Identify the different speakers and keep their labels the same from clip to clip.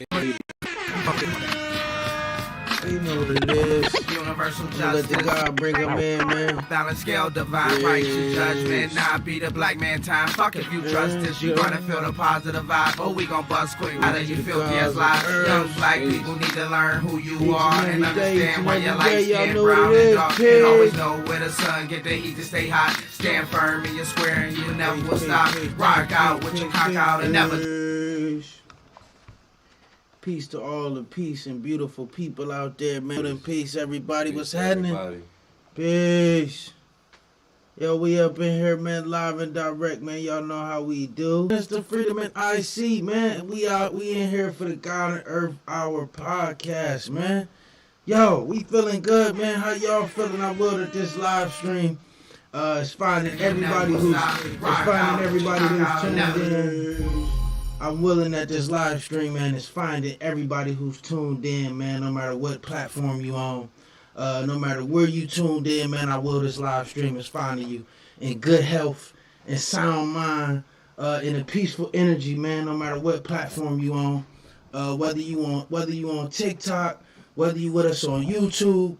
Speaker 1: You know what it is.
Speaker 2: Universal
Speaker 1: Let the
Speaker 2: justice.
Speaker 1: God bring him in, man.
Speaker 2: Balance scale, divine righteous judgment. Not be the black man time. Fuck if you trust this. You gonna feel the positive vibe. Oh, we gon' bust quick. How do you feel as live? Young black people need to learn who you are and understand why your light skin brown and dark. And always know where the sun get the heat to stay hot. Stand firm in your square and you never will stop. Rock out with your cock out and never.
Speaker 1: Peace to all the peace and beautiful people out there, man. And peace, everybody. What's happening? Peace. Yo, we up in here, man, live and direct, man. Y'all know how we do. Mr. Freedom and IC, man. We in here for the God and Earth Hour podcast, man. Yo, we feeling good, man. How y'all feeling? I will that this live stream is finding everybody who's tuned in. I'm willing that this live stream, man, is finding everybody who's tuned in, man, no matter what platform you on, no matter where you tuned in, man, I will this live stream is finding you in good health and sound mind, in a peaceful energy, man, no matter what platform you on, whether you on TikTok, whether you with us on YouTube,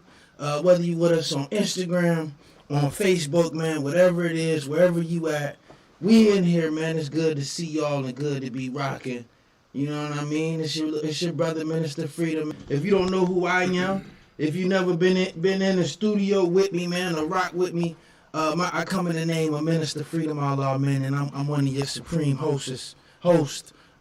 Speaker 1: whether you with us on Instagram, on Facebook, man, whatever it is, wherever you at. We in here, man. It's good to see y'all and good to be rocking. You know what I mean? It's your brother, Minister Freedom. If you don't know who I am, if you never been in the studio with me, man, or rock with me, I come in the name of Minister Freedom, Allah, man, and I'm one of your supreme hosts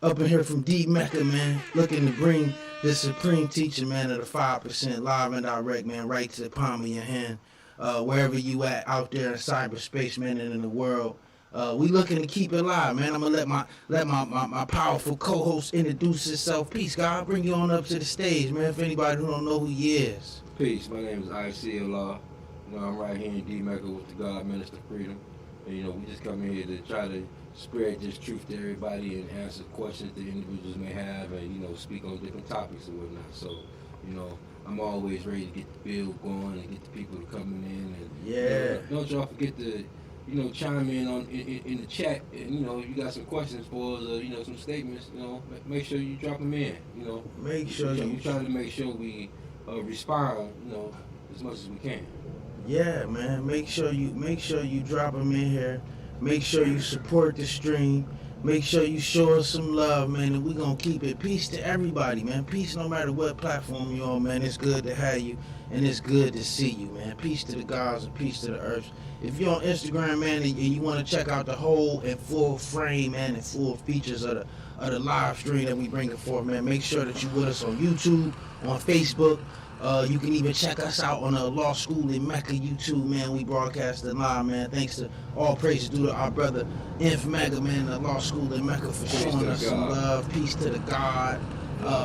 Speaker 1: up in here from Mecca, man, looking to bring the supreme teaching, man, of the 5% live and direct, man, right to the palm of your hand, wherever you at out there in cyberspace, man, and in the world. We looking to keep it live, man. I'm gonna let my powerful co-host introduce himself. Peace, God. Bring you on up to the stage, man. For anybody who don't know who he is.
Speaker 3: Peace. My name is IC Allah. You know, I'm right here in Mecca with the God Minister Freedom. And you know, we just come in here to try to spread this truth to everybody and answer questions that individuals may have, and you know, speak on different topics and whatnot. So, you know, I'm always ready to get the bill going and get the people to coming in. And
Speaker 1: yeah.
Speaker 3: Don't y'all forget to, you know, chime in in the chat, and you know, you got some questions for us, or you know, some statements. You know, make sure you drop them in. You know,
Speaker 1: make sure
Speaker 3: we try to make sure we respond. You know, as much as we can.
Speaker 1: Yeah, man. Make sure you drop them in here. Make sure you support the stream. Make sure you show us some love, man, and we gonna keep it. Peace to everybody, man. Peace no matter what platform you're on, man. It's good to have you, and it's good to see you, man. Peace to the gods and peace to the earth. If you're on Instagram, man, and you want to check out the whole and full frame, man, and full features of the live stream that we bringing forth, man, make sure that you with us on YouTube, on Facebook. You can even check us out on the Law School in Mecca YouTube, man. We broadcasting live, man. Thanks to all praises due to our brother Inf Mega, man, the Law School in Mecca for showing us some love. Peace to the God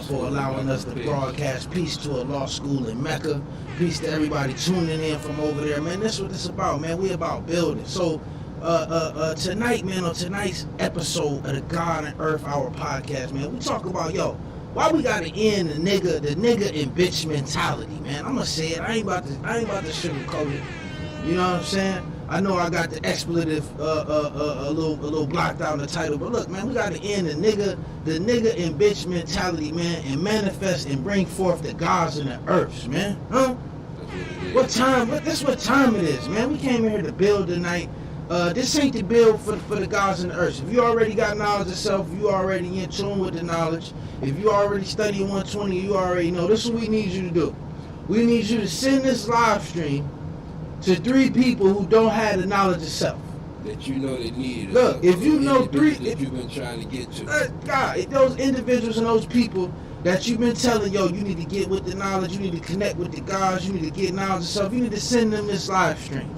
Speaker 1: for allowing us to broadcast. Peace to a Law School in Mecca. Peace to everybody tuning in from over there, man. That's what it's about, man. We about building. So tonight, man, on tonight's episode of the God and Earth Hour podcast, man, we talk about, why we gotta end the nigga and bitch mentality, man. I'ma say it. I ain't about to sugarcoat it. You know what I'm saying? I know I got the expletive a little blocked out in the title, but look, man, we gotta end the nigga and bitch mentality, man, and manifest and bring forth the gods and the earths, man. Huh? What time it is, man. We came in here to build tonight. This ain't the build for the gods and the earth. If you already got knowledge of self, if you already in tune with the knowledge, if you already studying 120, you already know. This is what we need you to do. We need you to send this live stream to 3 people who don't have the knowledge of self.
Speaker 3: That you know they need it.
Speaker 1: Look, if you know 3...
Speaker 3: that you've been trying to get to.
Speaker 1: God, if those individuals and those people that you've been telling, you need to get with the knowledge, you need to connect with the gods, you need to get knowledge of self, you need to send them this live stream.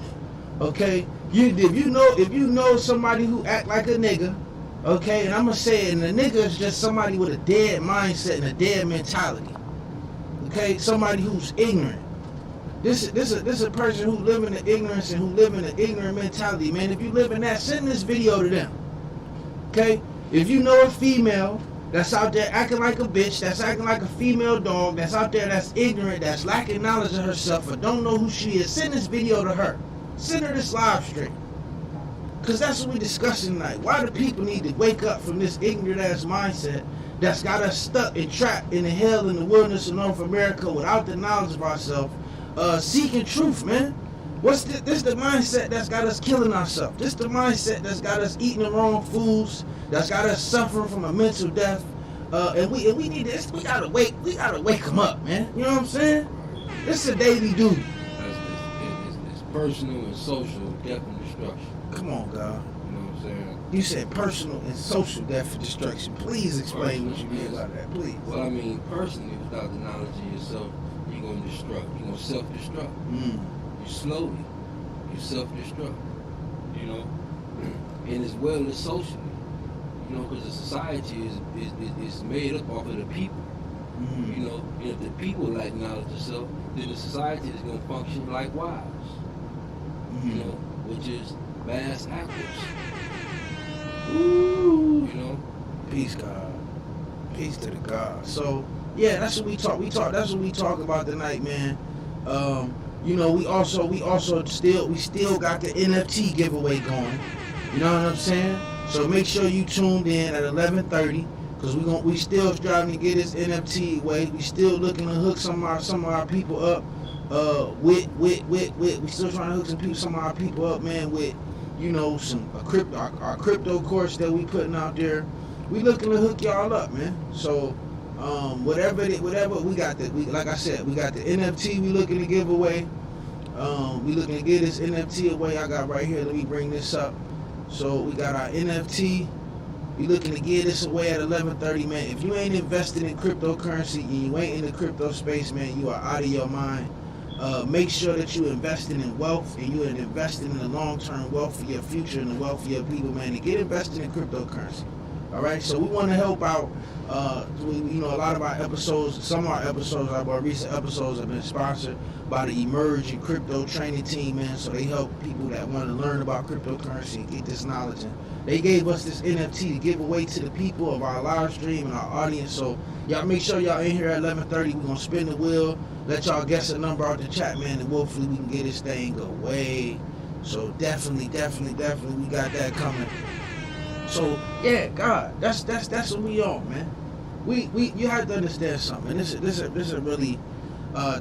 Speaker 1: Okay? If you know somebody who act like a nigga, okay, and I'm gonna say it, and a nigga is just somebody with a dead mindset and a dead mentality. Okay, somebody who's ignorant. This is a person who live in the ignorance and who live in the ignorant mentality, man. If you live in that, send this video to them. Okay? If you know a female that's out there acting like a bitch, that's acting like a female dog, that's out there that's ignorant, that's lacking knowledge of herself, or don't know who she is, send this video to her. Send her this live stream. Because that's what we're discussing tonight. Why do people need to wake up from this ignorant ass mindset that's got us stuck and trapped in the hell in the wilderness of North America without the knowledge of ourselves, seeking truth, man. This the mindset that's got us killing ourselves. This the mindset that's got us eating the wrong foods, that's got us suffering from a mental death. And we need this. We gotta wake them up, man. You know what I'm saying? This is a daily duty.
Speaker 3: It's personal and social death and destruction.
Speaker 1: Come on, God.
Speaker 3: You know what I'm saying?
Speaker 1: You said personal and social death and destruction. Please explain what you mean by that, please.
Speaker 3: Well, I mean, personally, without the knowledge of yourself, you're gonna destruct. You're gonna self-destruct. You slowly, you self-destruct. You know, and as well as socially. You know, because the society is made up off of the people. You know, and if the people lack knowledge of self, then the society is going to function likewise. You know, which is bass backwards.
Speaker 1: Ooh.
Speaker 3: You know,
Speaker 1: peace, God. Peace to the God. So yeah, that's what we talk. That's what we talk about tonight, man. You know, we still got the NFT giveaway going. You know what I'm saying? So make sure you tuned in at 11:30, because we still striving to get this NFT away. We still looking to hook some of our people up. We still trying to hook some of our people up, man. With, you know, our crypto course that we putting out there. We looking to hook y'all up, man. So whatever we got like I said, we got the NFT we looking to give away. We looking to get this NFT away. I got right here. Let me bring this up. So we got our NFT. We looking to give this away at 11:30, man. If you ain't invested in cryptocurrency and you ain't in the crypto space, man, you are out of your mind. Make sure that you're investing in wealth and you're investing in the long-term wealth for your future and the wealth for your people, man. And get invested in cryptocurrency. All right, so we want to help out. You know, a lot of our episodes, some of our more recent episodes have been sponsored by the Emerging Crypto Training Team, man. So they help people that want to learn about cryptocurrency and get this knowledge. And they gave us this NFT to give away to the people of our live stream and our audience. So y'all make sure y'all in here at 11:30. We're gonna spin the wheel, let y'all guess a number out the chat, man, and hopefully we can get this thing away. So definitely, we got that coming. So yeah, God, that's what we on, man. You have to understand something. This is a really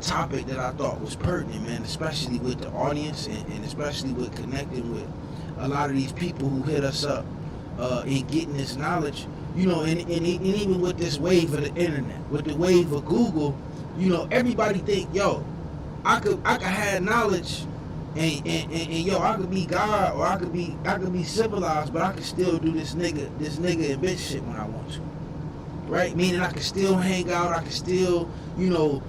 Speaker 1: topic that I thought was pertinent, man, especially with the audience and especially with connecting with a lot of these people who hit us up in getting this knowledge. You know, and even with this wave of the internet, with the wave of Google, you know, everybody think, yo, I could have knowledge. And yo, I could be God or I could be civilized, but I could still do this nigga and bitch shit when I want to, right? Meaning I could still hang out, I could still, you know,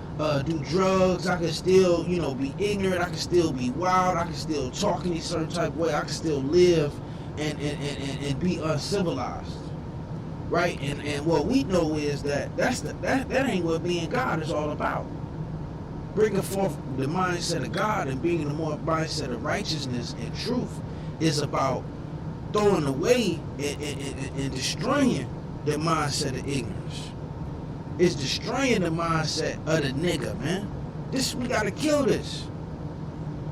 Speaker 1: do drugs, I could still, you know, be ignorant, I could still be wild, I could still talk in a certain type of way, I could still live and be uncivilized, right? And what we know is that that ain't what being God is all about. Bringing forth the mindset of God and being the more mindset of righteousness and truth is about throwing away and destroying the mindset of ignorance. It's destroying the mindset of the nigga, man. We gotta kill this.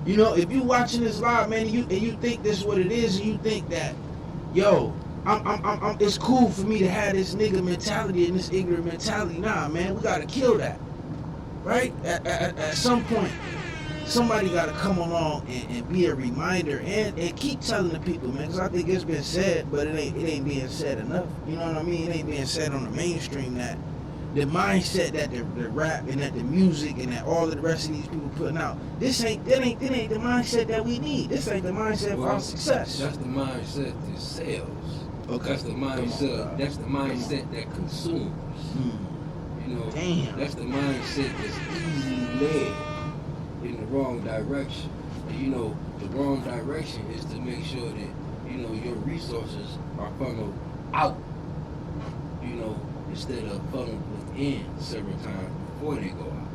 Speaker 1: You know, if you watching this live, man, and you think this is what it is, and you think that, yo, it's cool for me to have this nigga mentality and this ignorant mentality. Nah, man, we gotta kill that. Right? At some point, somebody got to come along and be a reminder and keep telling the people, man, because I think it's been said, but it ain't being said enough. You know what I mean? It ain't being said on the mainstream that the mindset that the rap and that the music and that all of the rest of these people putting out, that ain't the mindset that we need. This ain't the mindset for our success.
Speaker 3: That's the mindset that sells.
Speaker 1: Okay.
Speaker 3: That's the mindset. That's the mindset that consumes. You know,
Speaker 1: damn.
Speaker 3: That's the mindset that's easily led in the wrong direction. And you know, the wrong direction is to make sure that, you know, your resources are funneled out, you know, instead of funneled within several times before they go out.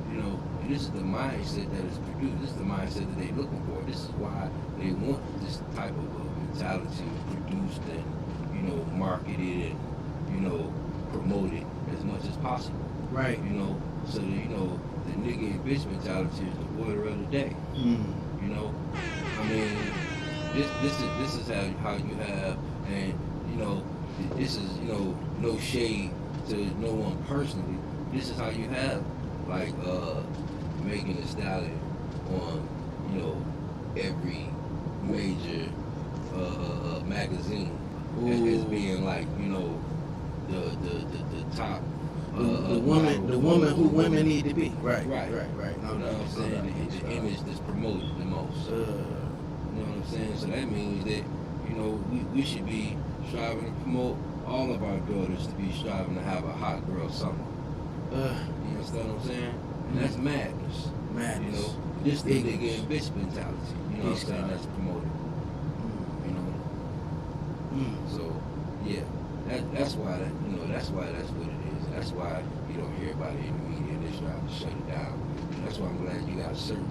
Speaker 3: You know, and this is the mindset that is produced. This is the mindset that they're looking for. This is why they want this type of mentality produced and, you know, marketed and, you know, promoted as much as possible.
Speaker 1: Right.
Speaker 3: You know, so that, you know, the nigga and bitch mentality is the order of the day. You know, I mean, this is how you have, and you know, this is, you know, no shade to no one personally. This is how you have, like, Megan Thee Stallion on, you know, every major magazine as being like, you know, the top.
Speaker 1: The woman who women need to be. Right.
Speaker 3: No,
Speaker 1: you know
Speaker 3: what I'm saying? The image that's promoted the most. You know what I'm saying? So that means that, you know, we should be striving to promote all of our daughters to be striving to have a hot girl summer. You understand what I'm saying? And that's madness. You know, just the nigga and bitch mentality. You know what I'm saying? That's promoted. You know. So yeah, that's why that's what it is. That's why you don't hear about it in the media. They're trying to shut it down. And that's why I'm glad you got certain,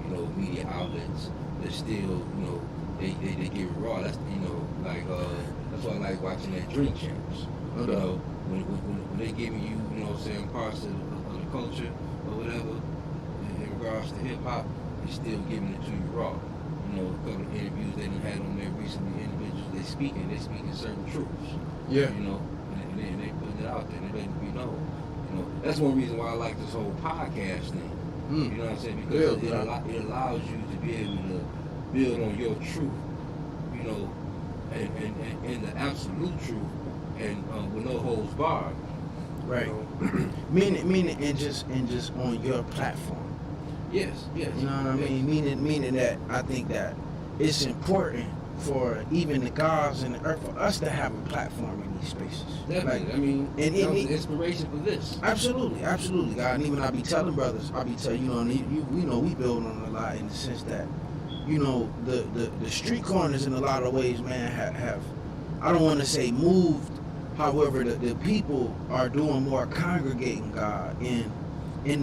Speaker 3: you know, media outlets that still, you know, they give it raw. That's, you know, like that's why I like watching that Drink Champs. You know, when they giving you, you know what I'm saying, parts of the culture or whatever in regards to hip hop, they still giving it to you raw. You know, a couple of interviews they done had on there recently, individuals they speaking certain truths.
Speaker 1: Yeah.
Speaker 3: You know, and they putting it out there and they letting you know. You know, that's one reason why I like this whole podcast thing. You know what I'm saying? Because it allows you to be able to build on your truth, you know, and the absolute truth, and with no holds barred.
Speaker 1: Right.
Speaker 3: You know?
Speaker 1: meaning and just on your platform.
Speaker 3: Yes.
Speaker 1: You know what I mean? Meaning that I think that it's important for even the gods and the earth for us to have a platform in these spaces.
Speaker 3: Definitely.
Speaker 1: Like,
Speaker 3: I mean,
Speaker 1: and
Speaker 3: that was the inspiration for this.
Speaker 1: Absolutely, God. And even I be telling brothers, you know, and you know, we build on a lot in the sense that, you know, the street corners in a lot of ways, man, have I don't want to say moved. However, the people are doing more congregating God in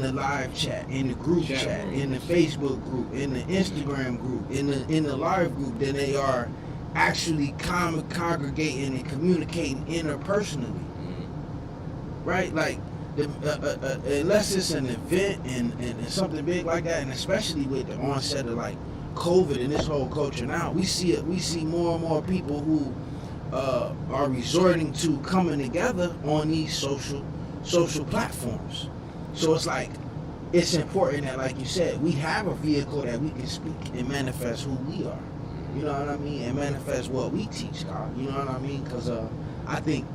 Speaker 1: the live chat, in the group chat, in the Facebook group, in the Instagram group, in the live group than they are actually congregating and communicating interpersonally. Right? Like, unless it's an event and something big like that, and especially with the onset of like COVID and this whole culture now, we see more and more people who are resorting to coming together on these social platforms. So it's like, it's important that, like you said, we have a vehicle that we can speak and manifest who we are. You know what I mean? And manifest what we teach, God. You know what I mean? Because I think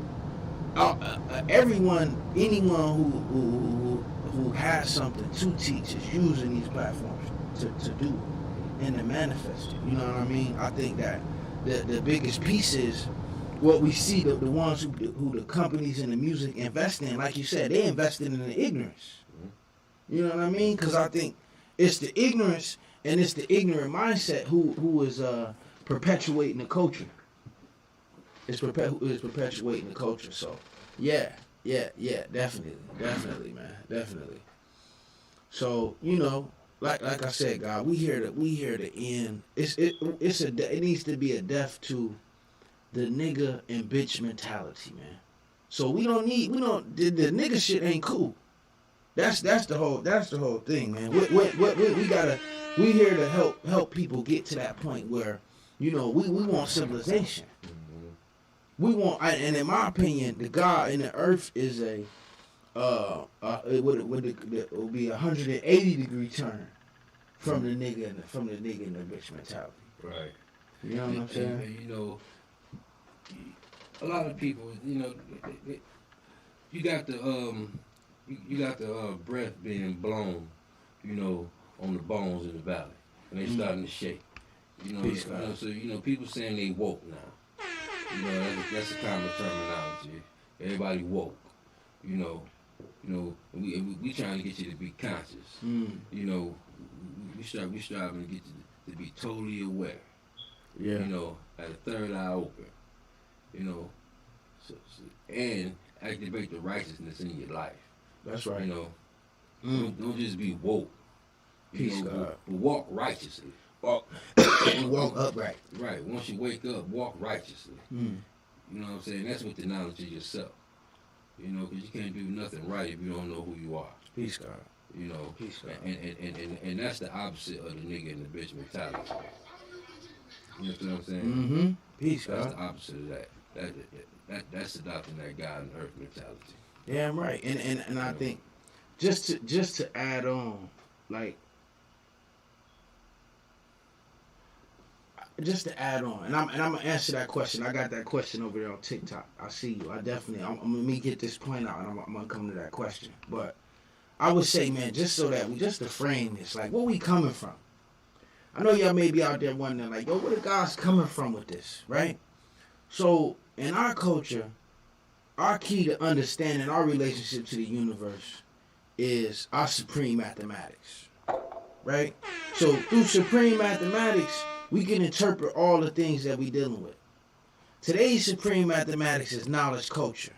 Speaker 1: anyone who has something to teach is using these platforms to do it and to manifest it. You know what I mean? I think that the biggest piece is what we see, the ones who the companies in the music invest in. Like you said, they invested in the ignorance. You know what I mean? Because I think it's the ignorance and it's the ignorant mindset who is perpetuating the culture. It's perpetuating the culture. So, yeah, definitely, man, definitely. So, you know, like I said, God, we here to end. It needs to be a death to the nigga and bitch mentality, man. So the nigga shit ain't cool. That's the whole thing, man. We here to help people get to that point where, you know, we want civilization. We want, and in my opinion, the God in the earth is it will be 180-degree turn from the nigga and the bitch mentality.
Speaker 3: Right.
Speaker 1: You know what I'm saying?
Speaker 3: And, you know, a lot of people, you know, you got the breath being blown, you know, on the bones in the valley, and they starting to shake. You know, so you know, people saying they woke now. You know, that's a common terminology. Everybody woke. You know, we trying to get you to be conscious. You know, we striving to get you to be totally aware.
Speaker 1: Yeah.
Speaker 3: You know, at a third eye open. You know, and activate the righteousness in your life.
Speaker 1: That's right.
Speaker 3: You know, don't just be woke.
Speaker 1: Peace,
Speaker 3: you know,
Speaker 1: God.
Speaker 3: but walk righteously.
Speaker 1: Walk upright.
Speaker 3: Right. Once you wake up, walk righteously. You know what I'm saying? That's with the knowledge of yourself. You know, because you can't do nothing right if you don't know who you are.
Speaker 1: Peace, God.
Speaker 3: You know,
Speaker 1: Peace, God.
Speaker 3: And that's the opposite of the nigga and the bitch mentality. You know what I'm saying?
Speaker 1: Peace, God.
Speaker 3: That's the opposite of that. that's adopting that God and earth mentality.
Speaker 1: Yeah, I'm right. And I think just to add on, like just to add on, and I'm gonna answer that question. I got that question over there on TikTok. I see you. I definitely. I'm let me get this point out, and I'm gonna come to that question. But I would say, man, just so that we just to frame this, like where we coming from. I know y'all may be out there wondering, like, yo, where the God's coming from with this, right? So in our culture, our key to understanding our relationship to the universe is our supreme mathematics, right? So through supreme mathematics, we can interpret all the things that we dealing with. Today's supreme mathematics is knowledge culture,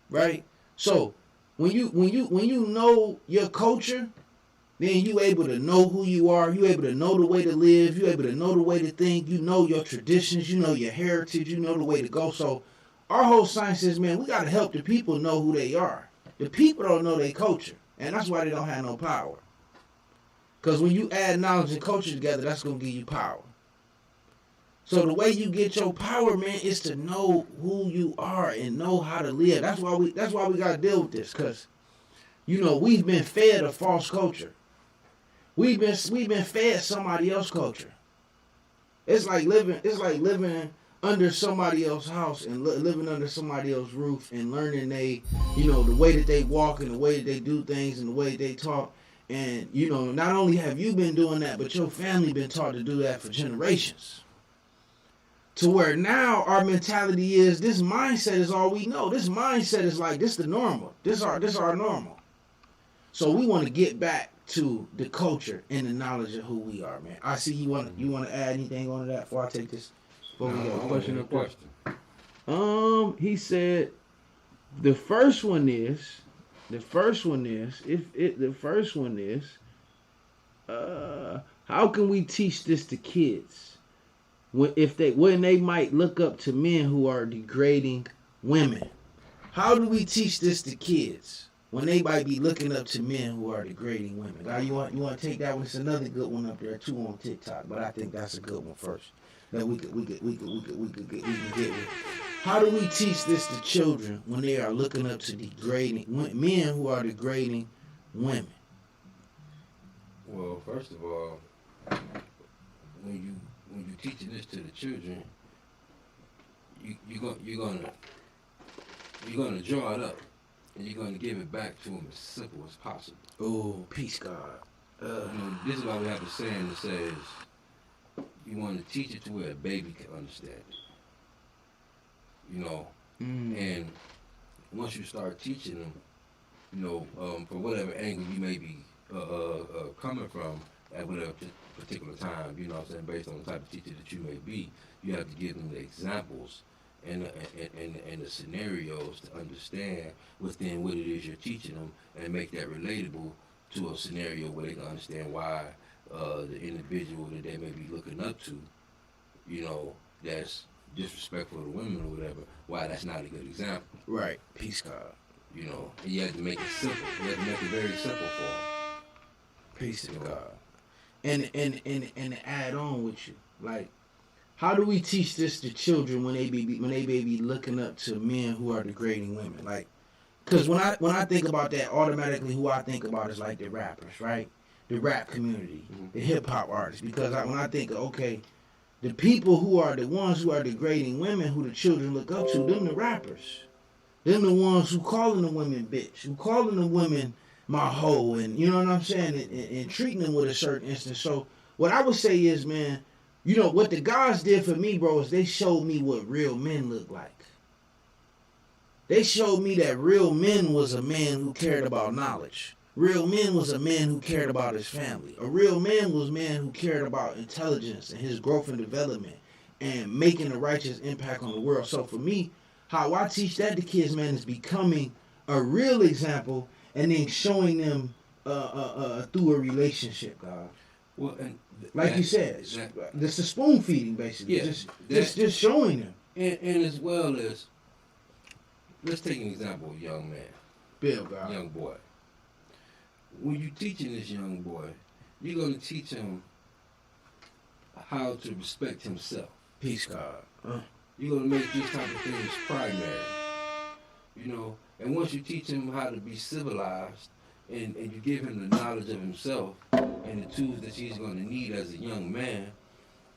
Speaker 1: right? So when you know your culture, then you able to know who you are. You able to know the way to live. You able to know the way to think. You know your traditions. You know your heritage. You know the way to go. So our whole science is, man, we got to help the people know who they are. The people don't know their culture, and that's why they don't have no power. Because when you add knowledge and culture together, that's going to give you power. So the way you get your power, man, is to know who you are and know how to live. That's why we got to deal with this, because, you know, we've been fed a false culture. We've been fed somebody else's culture. It's like living under somebody else's house and living under somebody else's roof and learning the way that they walk and the way that they do things and the way that they talk. And, you know, not only have you been doing that, but your family been taught to do that for generations. To where now our mentality is, this mindset is all we know. This mindset is like, this the normal. This our normal. So we want to get back to the culture and the knowledge of who we are, man. I see you want to add anything on to that before I take this. Before we go, question. He said the first one is how can we teach this to kids when they might look up to men who are degrading women? How do we teach this to kids when they might be looking up to men who are degrading women? Now you want to take that one? It's another good one up there too on TikTok, but I think that's a good one first that we could get with. How do we teach this to children when they are looking up to degrading men who are degrading women?
Speaker 3: Well, first of all, when you teaching this to the children, you're gonna draw it up, and you're gonna give it back to them as simple as possible.
Speaker 1: Oh, peace, God.
Speaker 3: This is why we have a saying that says, you want to teach it to where a baby can understand it. And once you start teaching them, from whatever angle you may be coming from at whatever particular time, you know what I'm saying, based on the type of teacher that you may be, you have to give them the examples and the scenarios to understand within what it is you're teaching them and make that relatable to a scenario where they can understand why the individual that they may be looking up to, that's disrespectful to women or whatever, why that's not a good example.
Speaker 1: Right. Peace, God.
Speaker 3: And you have to make it simple. You have to make it very simple for them.
Speaker 1: Peace to God. And to add on with you, like, how do we teach this to children when they be looking up to men who are degrading women? Like, because when I think about that, automatically who I think about is like the rappers, right? The rap community, the hip hop artists. Because when I think, okay, the people who are the ones who are degrading women, who the children look up to, them the rappers. Them the ones who calling the women bitch, who calling the women my hoe, and you know what I'm saying, and treating them with a certain instance. So what I would say is, man, what the gods did for me, bro, is they showed me what real men look like. They showed me that real men was a man who cared about knowledge. Real men was a man who cared about his family. A real man was a man who cared about intelligence and his growth and development and making a righteous impact on the world. So for me, how I teach that to kids, man, is becoming a real example and then showing them through a relationship, God.
Speaker 3: Well, and
Speaker 1: like you said, this is spoon feeding, basically. Yeah, just showing them.
Speaker 3: And as well as, let's take an example of a young man.
Speaker 1: Bill, God.
Speaker 3: Young boy. When you're teaching this young boy, you're going to teach him how to respect himself.
Speaker 1: Peace, God.
Speaker 3: you're gonna make these type of things primary. You know, and once you teach him how to be civilized, and you give him the knowledge of himself and the tools that he's gonna need as a young man,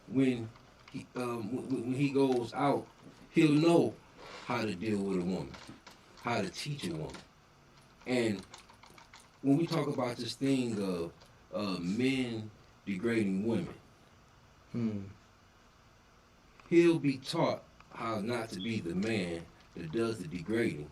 Speaker 3: when he goes out, he'll know how to deal with a woman, how to teach a woman. And when we talk about this thing of men degrading women, he'll be taught how not to be the man that does the degrading.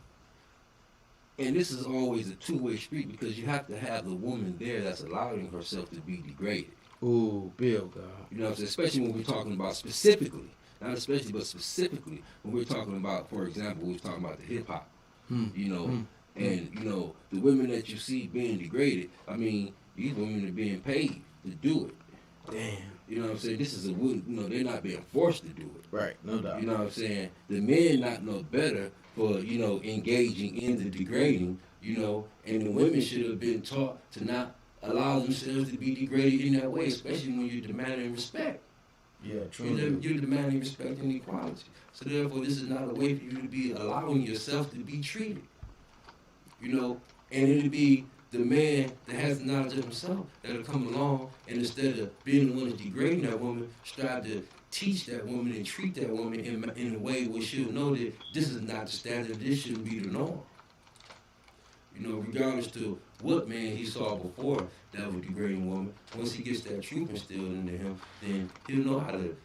Speaker 3: And this is always a two-way street because you have to have the woman there that's allowing herself to be degraded.
Speaker 1: Ooh, Bill, God.
Speaker 3: You know what I'm saying? Especially when we're talking about specifically, not especially, but specifically when we're talking about, for example, we were talking about the hip-hop, you know, and, you know, the women that you see being degraded, I mean, these women are being paid to do it.
Speaker 1: Damn.
Speaker 3: You know what I'm saying? This is they're not being forced to do it.
Speaker 1: Right, no doubt.
Speaker 3: You know what I'm saying? The men not know better for, you know, engaging in the degrading, you know, and the women should have been taught to not allow themselves to be degraded in that way, especially when you're demanding respect.
Speaker 1: Yeah, truly.
Speaker 3: You're demanding respect and equality. So therefore, this is not a way for you to be allowing yourself to be treated. You know, and it'll be the man that has the knowledge of himself that'll come along, and instead of being the one that's degrading that woman, strive to teach that woman and treat that woman in a way where she'll know that this is not the standard, this shouldn't be the norm. You know, regardless to what man he saw before that was degrading woman, once he gets that truth instilled into him, then he'll know how to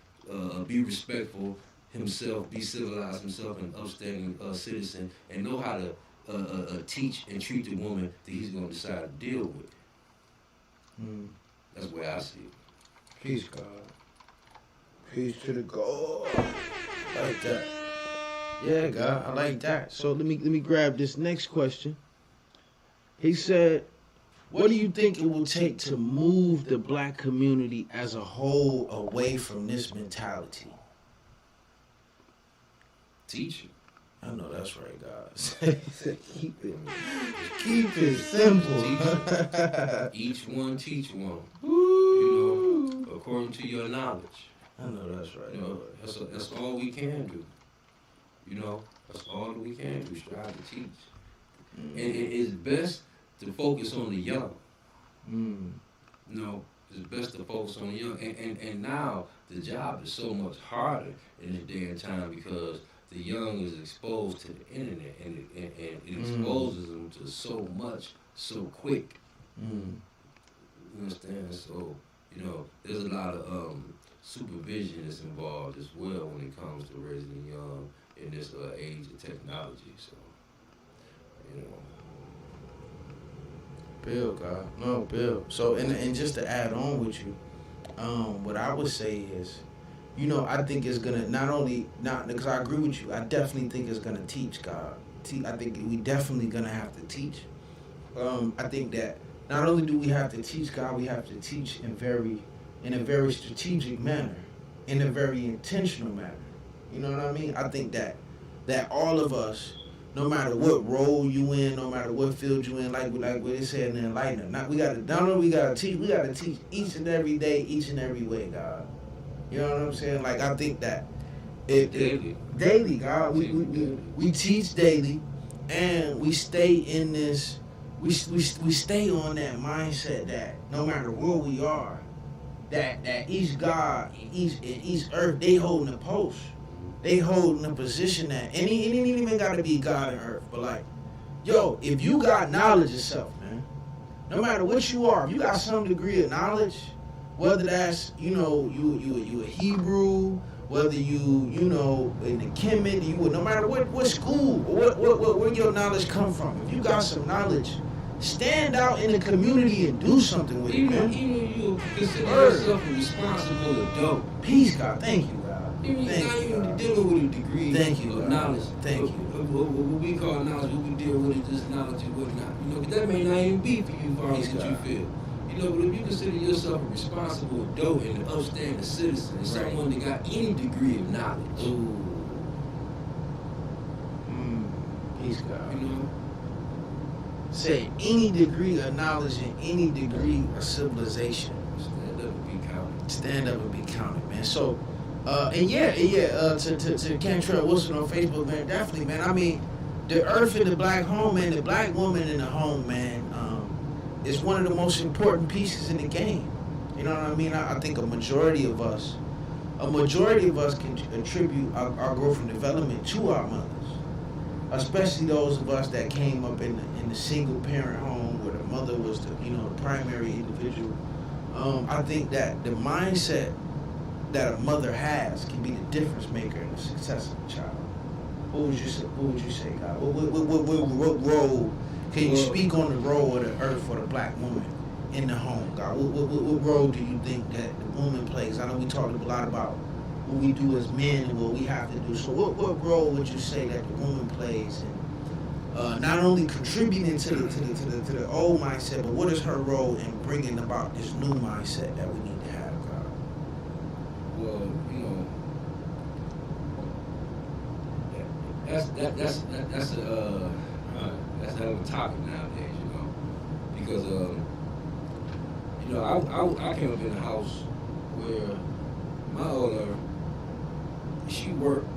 Speaker 3: be respectful himself, be civilized himself, an upstanding citizen, and know how to teach and treat the woman that he's going to decide to deal with. That's the way I see it.
Speaker 1: Peace, God. Peace to the God. I like that. Yeah, God, I like that. So let me grab this next question. He said, what do you think it will take to move the black community as a whole away from this mentality?
Speaker 3: Teaching.
Speaker 1: I know that's right, God. Keep it simple.
Speaker 3: Each one teach one. You know, according to your knowledge.
Speaker 1: I know that's right.
Speaker 3: You know, that's all we can do. You know, that's all that we can do. Strive to teach. And it's best to focus on the young. You know, it's best to focus on the young. And now the job is so much harder in this day and time because the young is exposed to the internet and it exposes them to so much so quick. You understand? So, you know, there's a lot of supervision that's involved as well when it comes to raising young in this age of technology. So, you know.
Speaker 1: Bill, God. No, Bill. So, and just to add on with you, what I would say is, you know, I think it's going to because I agree with you, I definitely think it's going to teach, God. I think we definitely going to have to teach. I think that not only do we have to teach, God, we have to teach in a very strategic manner, in a very intentional manner. You know what I mean? I think that all of us, no matter what role you in, no matter what field you in, like what they said in Enlightenment, we gotta teach each and every day, each and every way, God. You know what I'm saying? Like, I think that daily, God, we teach daily, and we stay in this, we stay on that mindset that no matter where we are, that each God, each earth, they holding a post. They holding a position that, and it ain't even gotta be God and earth, but like, yo, if you got knowledge yourself, man, no matter what you are, if you got some degree of knowledge, whether that's, you know, you a Hebrew, whether you know, in the Kemet, no matter what school, or where your knowledge come from, if you got some knowledge, stand out in the community and do something with it, man.
Speaker 3: Even you consider yourself a responsible adult.
Speaker 1: Peace, God. Thank you, God.
Speaker 3: Even not even dealing with a degree of knowledge.
Speaker 1: Thank you.
Speaker 3: What we call knowledge, what we deal with is just knowledge and whatnot. You know, but that may not even be for you, far as what you feel. You know, but if you consider yourself a responsible adult and an upstanding citizen, and someone that got any degree of knowledge.
Speaker 1: Peace, God.
Speaker 3: You know?
Speaker 1: Say any degree of knowledge and any degree of civilization.
Speaker 3: Stand up and be counted.
Speaker 1: Stand up and be counted, man. So To Cantrell Wilson on Facebook, man, definitely, man. I mean, the earth in the black home, man, the black woman in the home, man, is one of the most important pieces in the game. You know what I mean? I think a majority of us can attribute our growth and development to our mothers, especially those of us that came up in the single parent home where the mother was the primary individual. I think that the mindset that a mother has can be the difference maker in the success of a child. What would you say, God? What role can you speak on the role of the earth for the black woman in the home, God? What role do you think that the woman plays? I know we talked a lot about what we do as men and what we have to do. So what role would you say that the woman plays in not only contributing to the old mindset, but what is her role in bringing about this new mindset that we need to have, God?
Speaker 3: Well, that's a hell of a topic nowadays, because I came up in a house where my older, she worked,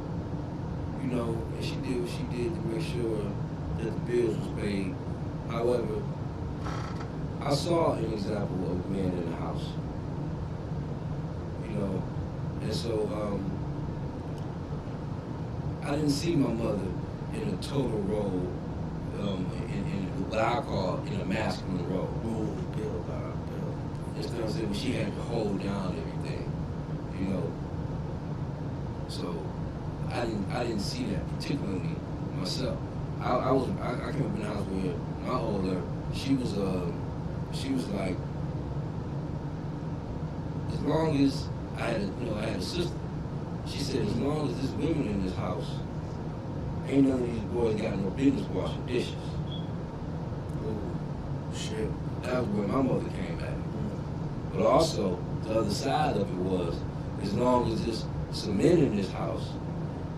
Speaker 3: and she did what she did to make sure that the bills was paid. However, I saw an example of a man in the house, and so I didn't see my mother in a total role, in what I call in a masculine role.
Speaker 1: Bill.
Speaker 3: You know what I'm saying? She had to hold down everything, So I didn't see that particularly myself. I came up in a house where my older, she was like, as long as I had a sister. She said, as long as there's women in this house, ain't none of these boys got no business washing dishes.
Speaker 1: Oh, shit.
Speaker 3: That was where my mother came at. But also, the other side of it was, as long as there's some men in this house,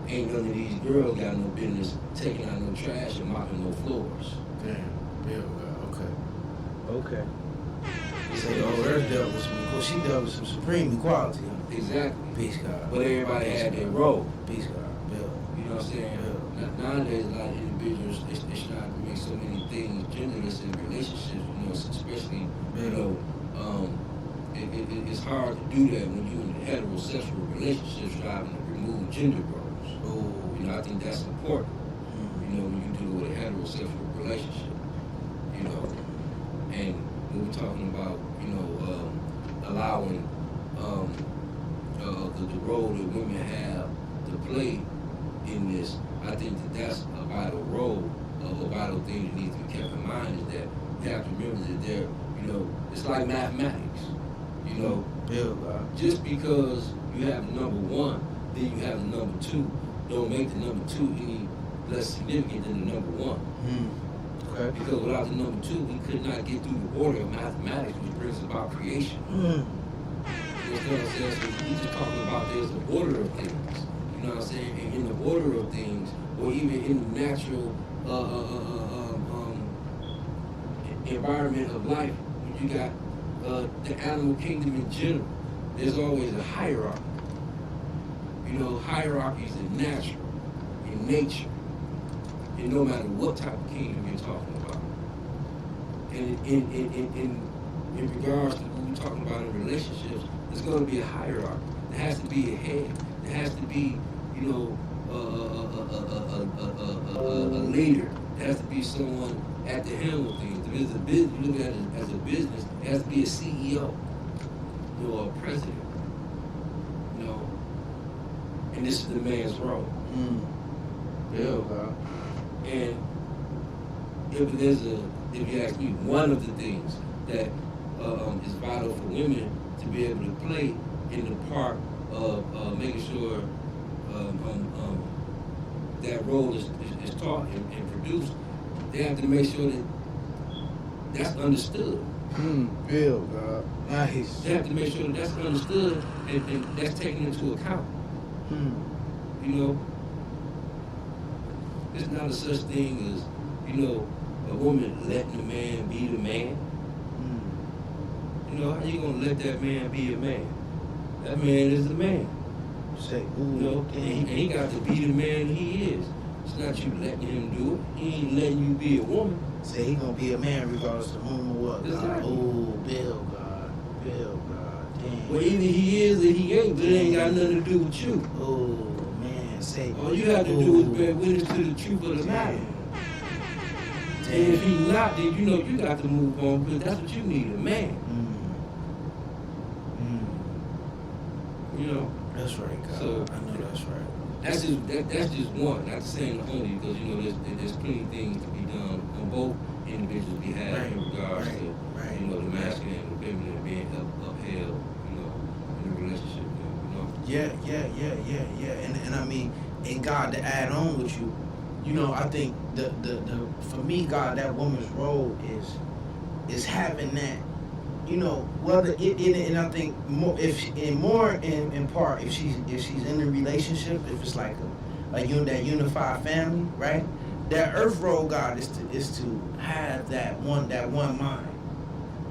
Speaker 3: ain't none of these girls got no business taking out no trash and mopping no floors.
Speaker 1: Damn, okay. So Earth dealt with she dealt with some supreme equality, huh?
Speaker 3: Exactly.
Speaker 1: Peace, God.
Speaker 3: But everybody had their role.
Speaker 1: Peace, God. Bill.
Speaker 3: You know what I'm saying? Nowadays, a lot of individuals, they try to make so many things genderless in relationships, especially, it's hard to do that when you're in a heterosexual relationship striving to remove gender roles. I think that's important, when you deal with a heterosexual relationship, and when we're talking about, allowing the role that women have to play in this, I think that's a vital role, a vital thing that needs to be kept in mind is that you have to remember that it's like mathematics, just because you have the number one, then you have the number two, don't make the number two any less significant than the number one.
Speaker 1: Okay.
Speaker 3: Because without the number two, we could not get through the order of mathematics, which brings about creation. You know what I'm saying? So we're just talking about there's the order of things. You know what I'm saying? And in the order of things, or even in the natural environment of life, when you got the animal kingdom in general, there's always a hierarchy. Hierarchies are natural, in nature, and no matter what type of kingdom you're talking about. And in regards to what we're talking about in relationships, there's going to be a hierarchy. There has to be a head. There has to be, a leader. There has to be someone at the helm of things. If it's a business, you look at it as a business, there has to be a CEO, a president. And this is the man's role. And if you ask me, one of the things that is vital for women to be able to play in the part of making sure that role is taught and produced, they have to make sure that that's understood.
Speaker 1: Bill, God. Nice.
Speaker 3: They have to make sure that that's understood and that's taken into account. There's not a such thing as, a woman letting a man be the man. How you gonna let that man be a man? That man is the man.
Speaker 1: Say,
Speaker 3: You know, and he got to be the man he is. It's not you letting him do it. He ain't letting you be a woman.
Speaker 1: Say he gonna be a man regardless of whom or what. God.
Speaker 3: Exactly.
Speaker 1: Oh, Bill, God. Bill, God. Damn.
Speaker 3: Well, either he is or he ain't, but it ain't got nothing to do with you.
Speaker 1: Oh, man. Say.
Speaker 3: All you have to do is bear witness to the truth of the matter. And if he not, then you know you got to move on because that's what you need, a man. You know.
Speaker 1: That's right, God.
Speaker 3: So,
Speaker 1: I know that's right.
Speaker 3: That's just one. Not saying only because you know there's plenty of things to be done on both individuals' behalf in regards to you know the masculine and the feminine being upheld, you know, in a relationship. You know.
Speaker 1: Yeah. And I mean, and God, to add on with you, you know, I think the for me, God, that woman's role is having that. You know, whether and I think more in part if she's in a relationship, if it's like that unified family, right? That earth role, God, is to have that one mind,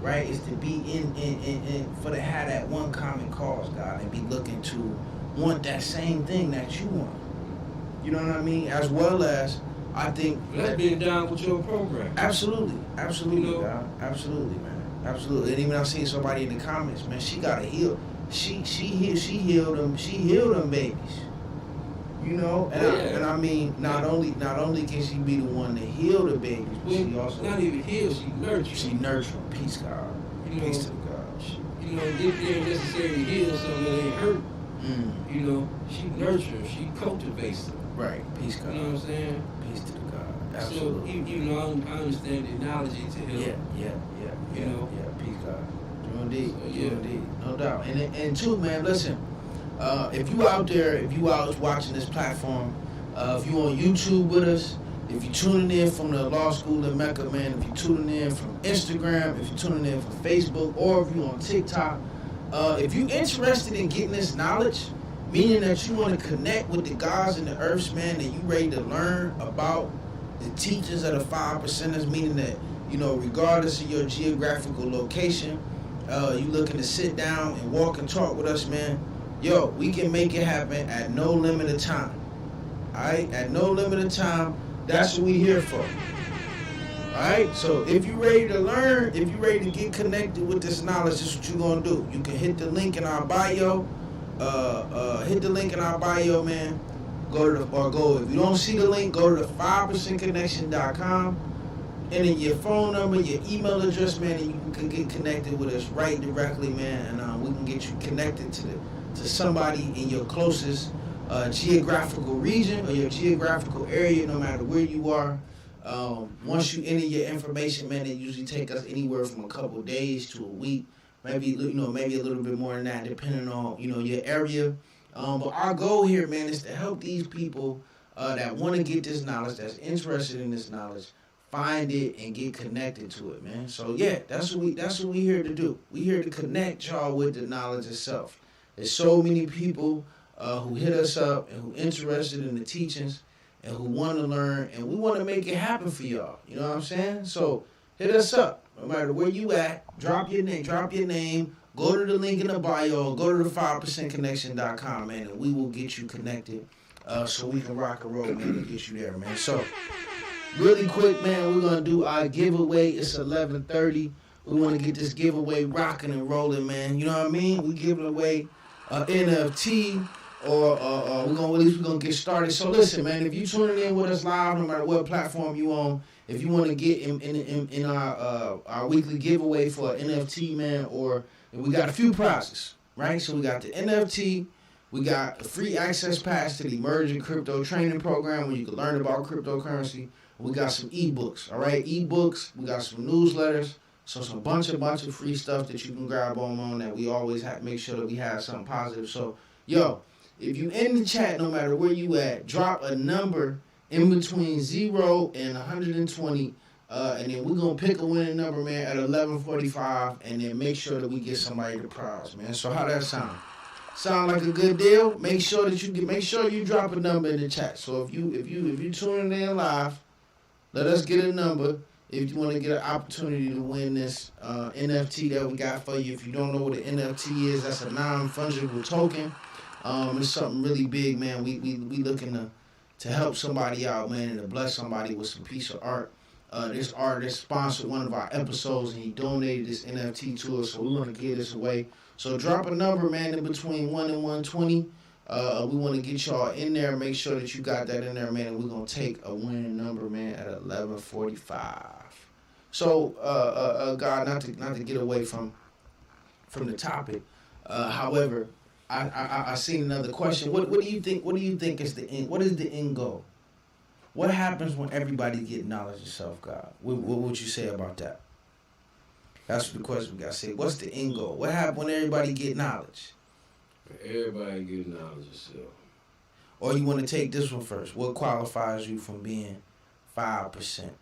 Speaker 1: right? Is to be in for to have that one common cause, God, and be looking to want that same thing that you want. You know what I mean? As well as I think
Speaker 3: that's being down with your program.
Speaker 1: Absolutely,
Speaker 3: you know?
Speaker 1: God, absolutely, man. Absolutely, and even I seen somebody in the comments, man. She gotta heal. She healed them. She healed them babies. You know, and I mean, not only can she be the one to heal the babies, but she also
Speaker 3: not even heal. She nurture.
Speaker 1: She nurture them. Peace, God. Peace to God.
Speaker 3: You know, if they ain't necessarily heal something that ain't hurt. You know, she nurtures. She cultivates them.
Speaker 1: Right. Peace, God.
Speaker 3: You know what I'm saying?
Speaker 1: Peace to God. Absolutely.
Speaker 3: So even though I understand the analogy to him.
Speaker 1: Yeah.
Speaker 3: You know?
Speaker 1: Yeah, peace, God. True indeed.
Speaker 3: So,
Speaker 1: True indeed. No doubt. And too, man, listen, if you out watching this platform, if you on YouTube with us, if you're tuning in from the law school in Mecca, man, if you're tuning in from Instagram, if you're tuning in from Facebook, or if you're on TikTok, if you're interested in getting this knowledge, meaning that you want to connect with the gods and the earths, man, and you ready to learn about the teachings of the 5%ers, meaning that, you know, regardless of your geographical location, you looking to sit down and walk and talk with us, man. Yo, we can make it happen at no limit of time. Alright? At no limit of time. That's what we here for. Alright? So if you ready to learn, if you ready to get connected with this knowledge, this is what you're gonna do. You can hit the link in our bio. Hit the link in our bio, man. If you don't see the link, go to the 5percentconnection.com. And then your phone number, your email address, man, and you can get connected with us right directly, man, and we can get you connected to somebody in your closest geographical region or your geographical area, no matter where you are. Once you enter your information, man, it usually take us anywhere from a couple of days to a week, maybe a little bit more than that, depending on your area. But our goal here, man, is to help these people that want to get this knowledge, that's interested in this knowledge, find it and get connected to it, man. So yeah, that's what we here to do. We here to connect y'all with the knowledge itself. There's so many people who hit us up and who interested in the teachings and who want to learn, and we want to make it happen for y'all. You know what I'm saying? So hit us up. No matter where you at, drop your name, go to the link in the bio, go to the 5percentconnection.com, man, and we will get you connected so we can rock and roll, man, and get you there, man. So really quick, man, we're going to do our giveaway. It's 11:30. We want to get this giveaway rocking and rolling, man. You know what I mean? We giving away NFT, or we're going to get started. So listen, man, if you tuning in with us live, no matter what platform you on, if you want to get in our weekly giveaway for an NFT, man, or we got a few prizes, right? So we got the NFT. We got the free access pass to the Emerging Crypto Training Program where you can learn about cryptocurrency. We got some ebooks, all right? Ebooks. We got some newsletters. So some bunch of free stuff that you can grab on that we always have to make sure that we have something positive. So, yo, if you in the chat, no matter where you at, drop a number in between 0 and 120, and then we're going to pick a winning number, man, at 11:45, and then make sure that we get somebody the prize, man. So how that sound? Sound like a good deal? Make sure you drop a number in the chat. So if you tuning in live, let us get a number if you want to get an opportunity to win this NFT that we got for you. If you don't know what an NFT is, that's a non-fungible token. It's something really big, man. We looking to help somebody out, man, and to bless somebody with some piece of art. This artist sponsored one of our episodes, and he donated this NFT to us, so we want to give this away. So drop a number, man, in between 1 and 120. We want to get y'all in there. Make sure that you got that in there, man. And we're gonna take a winning number, man, at 11:45. So, God, not to get away from the topic. However, I seen another question. What do you think? What do you think is the end? What is the end goal? What happens when everybody get knowledge of self, God? What would you say about that? That's the question we got to say. What's the end goal? What happens when everybody get knowledge?
Speaker 3: Everybody get knowledge of self.
Speaker 1: Or you want to take this one first? What qualifies you from being 5%?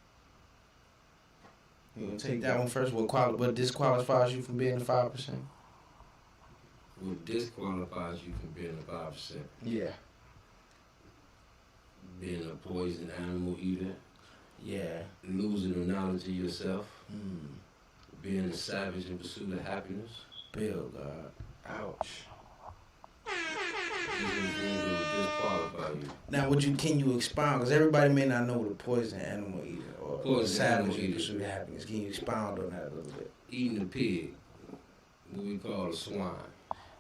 Speaker 1: You want to take that one first? What disqualifies you from being the 5%?
Speaker 3: What disqualifies you from being a 5%?
Speaker 1: Yeah.
Speaker 3: Being a poison animal eater.
Speaker 1: Yeah.
Speaker 3: Losing the knowledge of yourself. Being a savage in pursuit of happiness.
Speaker 1: Bill, God. Ouch.
Speaker 3: These are the things that will disqualify you.
Speaker 1: Now, can you expound? Because everybody may not know what a poison animal eater or
Speaker 3: Poison
Speaker 1: savage
Speaker 3: animal
Speaker 1: in
Speaker 3: eater.
Speaker 1: pursuit of happiness. Can you expound on that a little bit?
Speaker 3: Eating a pig. What we call a swine.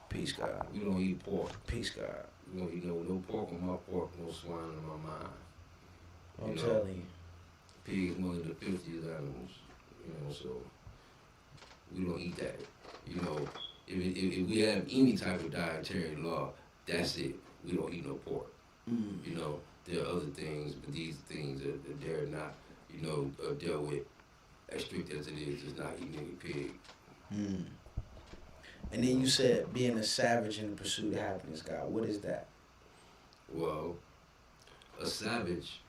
Speaker 1: Peace, God.
Speaker 3: We don't eat pork.
Speaker 1: Peace, God.
Speaker 3: We don't eat no pork on my pork, no swine on my mind.
Speaker 1: I'm telling you.
Speaker 3: Pig is one of the filthiest animals, so we don't eat that. If we have any type of dietary law, that's it. We don't eat no pork. There are other things, but these things they're not, dealt with as strict as it is not eating any pig.
Speaker 1: And then you said being a savage in the pursuit of happiness, God. What is that?
Speaker 3: Well, a savage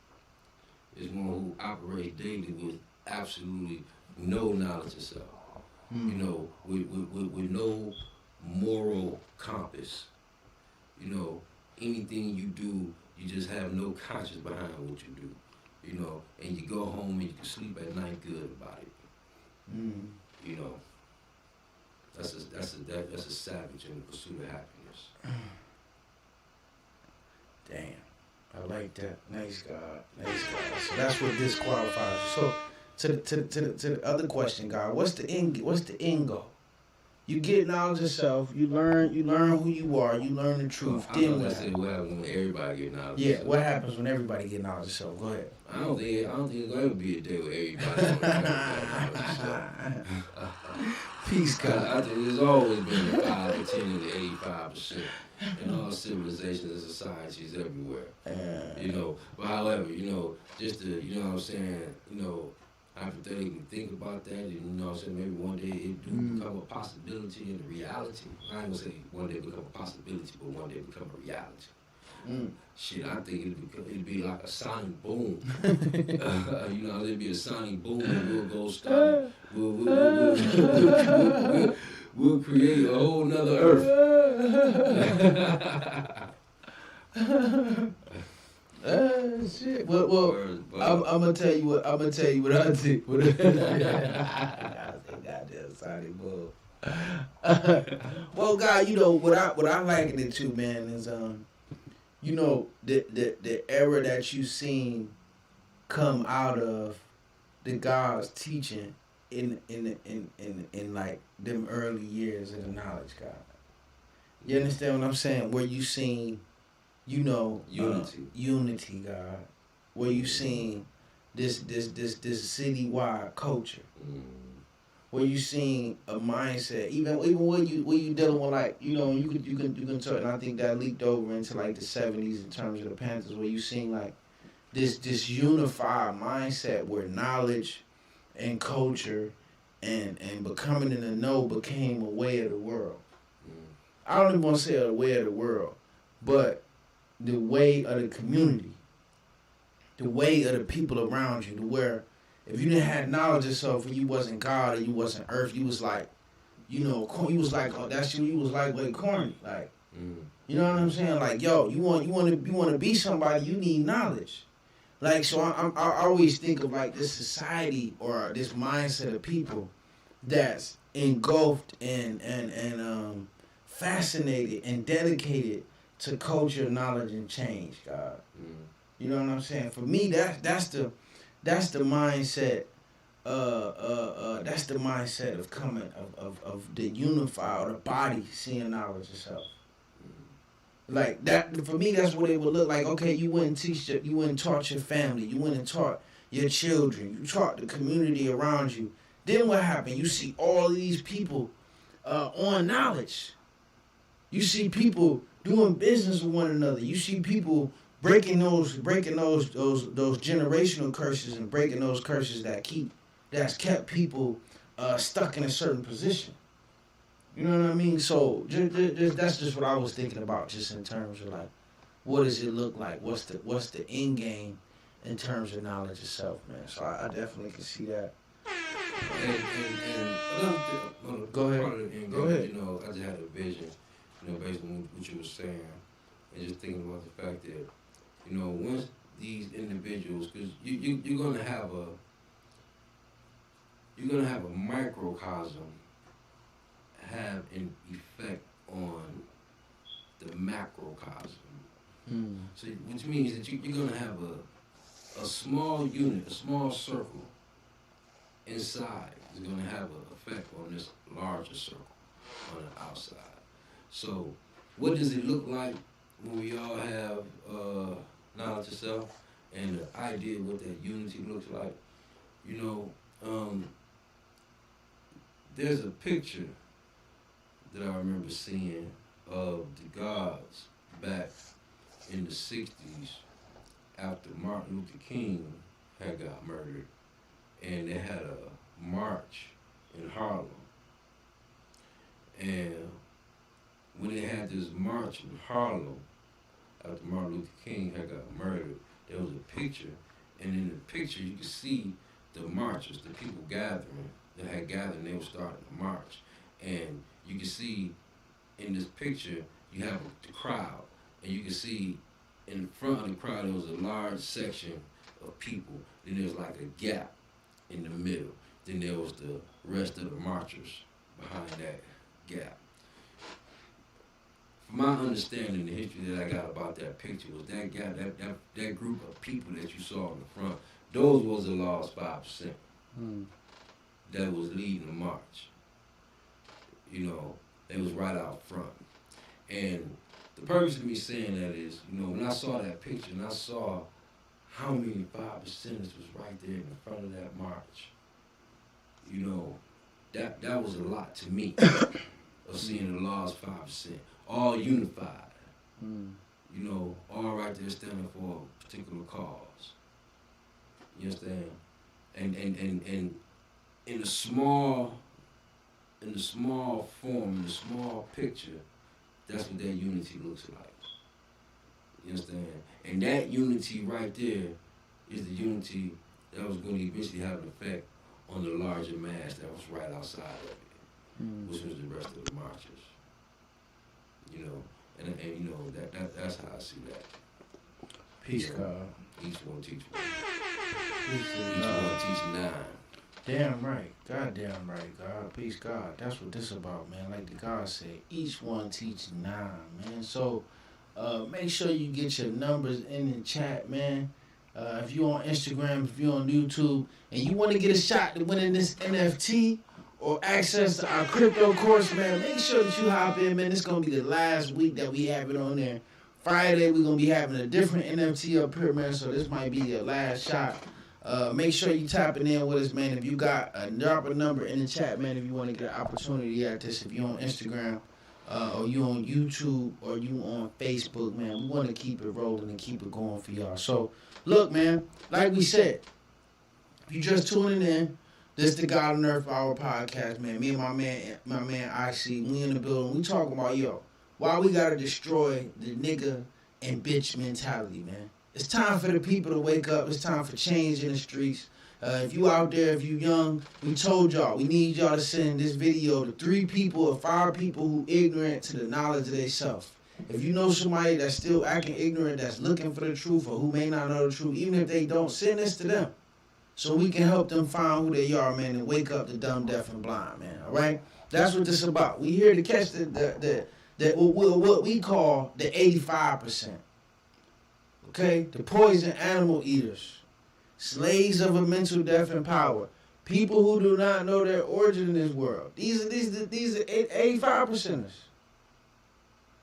Speaker 3: is one who operates daily with absolutely no knowledge of self. With no moral compass. Anything you do, you just have no conscience behind what you do. And you go home and you can sleep at night good about it. That's a savage in the pursuit of happiness.
Speaker 1: Damn, I like that. Nice, God. Nice, God. So that's what disqualifies you. So to the other question, God, what's the end goal? You get knowledge of self. You learn who you are. You learn the truth.
Speaker 3: Then what happens when everybody get knowledge?
Speaker 1: Yeah, what happens when everybody get knowledge of self? Go ahead.
Speaker 3: I don't think there's gonna ever be a day where everybody knowledge of self.
Speaker 1: Peace, God.
Speaker 3: I think there's always been the 5 to 10 to 85% in all civilizations and societies everywhere. But however, just to, what I'm saying, hypothetically think about that, and maybe one day it do become a possibility and a reality. I ain't gonna say one day become a possibility, but one day become a reality. Shit, I think it'd be like a sonic boom. It'd be a sonic boom, and we'll go stop. We'll create a whole nother Earth.
Speaker 1: Shit. Well, I'm gonna tell you what I think. I think goddamn sonic boom. Well, God, what I liken it to, man, is the era that you seen come out of the God's teaching in like them early years of the knowledge, God. You understand what I'm saying? Where you seen, unity, God. Where you seen this citywide culture. Where you seen a mindset, even when you dealing with, like, you can turn, and I think that leaked over into like the 70s in terms of the Panthers, where you seen like this unified mindset where knowledge and culture and becoming in the know became a way of the world. I don't even want to say a way of the world, but the way of the community, the way of the people around you, to where if you didn't have knowledge of self, and you wasn't God or you wasn't Earth, you was like, you was like, oh, that's you. You was like, wait, corny, like, you know what I'm saying? Like, yo, you want to be somebody, you need knowledge. Like, so I always think of like this society or this mindset of people that's engulfed and fascinated and dedicated to culture, knowledge, and change, God. You know what I'm saying? For me, that's the mindset. That's the mindset of coming of the unified or the body seeing knowledge itself. Like that for me, that's what it would look like. Okay, you went and taught your family, you went and taught your children, you taught the community around you. Then what happened? You see all these people on knowledge. You see people doing business with one another. You see people breaking those generational curses and breaking those curses that's kept people stuck in a certain position. You know what I mean? So that's just what I was thinking about, just in terms of like, what does it look like? What's the end game in terms of knowledge itself, man? So I definitely can see that.
Speaker 3: And another thing,
Speaker 1: Go ahead. Go ahead.
Speaker 3: You know, I just had a vision, you know, based on what you were saying, and just thinking about the fact that, you know, once these individuals, because you're gonna have a microcosm have an effect on the macrocosm. So, which means that you're gonna have a small unit, a small circle inside is going to have an effect on this larger circle on the outside. So what does it look like when we all have knowledge of self, and the idea of what that unity looks like? You know, there's a picture that I remember seeing of the gods back in the 60s after Martin Luther King had got murdered. And they had a march in Harlem. And when they had this march in Harlem, after Martin Luther King had got murdered, there was a picture. And in the picture, you could see the marchers, the people gathering, that had gathered, and they were starting to march. And you can see in this picture, you have the crowd. And you can see in front of the crowd, there was a large section of people. Then there was like a gap in the middle. Then there was the rest of the marchers behind that gap. From my understanding, the history that I got about that picture was that gap, that group of people that you saw in the front, those was the lost 5% that was leading the march. You know, they was right out front. And the purpose of me saying that is, you know, when I saw that picture and I saw how many 5%ers was right there in front of that march, you know, that was a lot to me of seeing the lost 5%, all unified, you know, all right there standing for a particular cause. You understand? And in the small form, in the small picture, that's what that unity looks like. You understand? And that unity right there is the unity that was going to eventually have an effect on the larger mass that was right outside of it, which was the rest of the marchers. You know, and you know that's how I see that.
Speaker 1: Peace, God.
Speaker 3: Each one teach one.
Speaker 1: Peace,
Speaker 3: Each one teach nine.
Speaker 1: Damn right. Goddamn right, God. Peace, God. That's what this about, man. Like the God said, each one teach nine, man. So make sure you get your numbers in the chat, man. If you're on Instagram, if you're on YouTube, and you want to get a shot to winning this NFT or access to our crypto course, man, make sure that you hop in, man. It's going to be the last week that we have it on there. Friday, we're going to be having a different NFT up here, man, so this might be your last shot. Make sure you tapping in with us, man. If you got drop a number in the chat, man, if you want to get an opportunity at this, if you're on Instagram, or you on YouTube, or you on Facebook, man, we want to keep it rolling and keep it going for y'all. So, look, man, like we said, if you just tuning in, this is the God on Earth Hour podcast, man. Me and my man IC, we in the building. We talking about, why we gotta destroy the nigga and bitch mentality, man. It's time for the people to wake up. It's time for change in the streets. If you out there, if you young, we told y'all, we need y'all to send this video to 3 people or 5 people who ignorant to the knowledge of themselves. If you know somebody that's still acting ignorant, that's looking for the truth, or who may not know the truth, even if they don't, send this to them. So we can help them find who they are, man, and wake up the dumb, deaf, and blind, man, all right? That's what this is about. We here to catch the that what we call the 85%. Okay, the poison animal eaters, slaves of a mental death and power, people who do not know their origin in this world. These are 85%ers.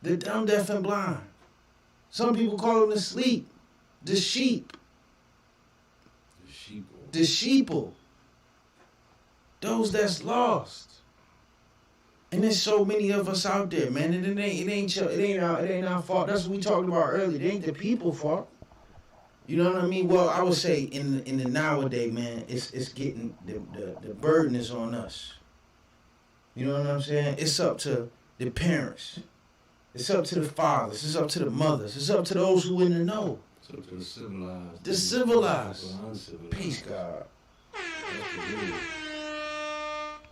Speaker 1: They're dumb, deaf, and blind. Some people call them the sleep, the sheep, the sheeple. Those that's lost. And there's so many of us out there, man. And it ain't our fault. That's what we talked about earlier. It ain't the people's fault. You know what I mean? Well, I would say in the nowadays, man, it's getting the burden is on us. You know what I'm saying? It's up to the parents. It's up to the fathers. It's up to the mothers. It's up to those who in the know.
Speaker 3: It's up to the civilized.
Speaker 1: The civilized.
Speaker 3: Uncivilized.
Speaker 1: Peace, God.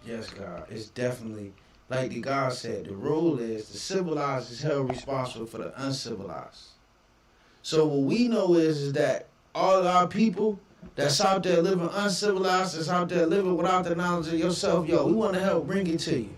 Speaker 1: Yes, God. It's definitely, like the God said, the rule is the civilized is held responsible for the uncivilized. So what we know is that all our people that's out there living uncivilized, that's out there living without the knowledge of yourself, yo, we want to help bring it to you.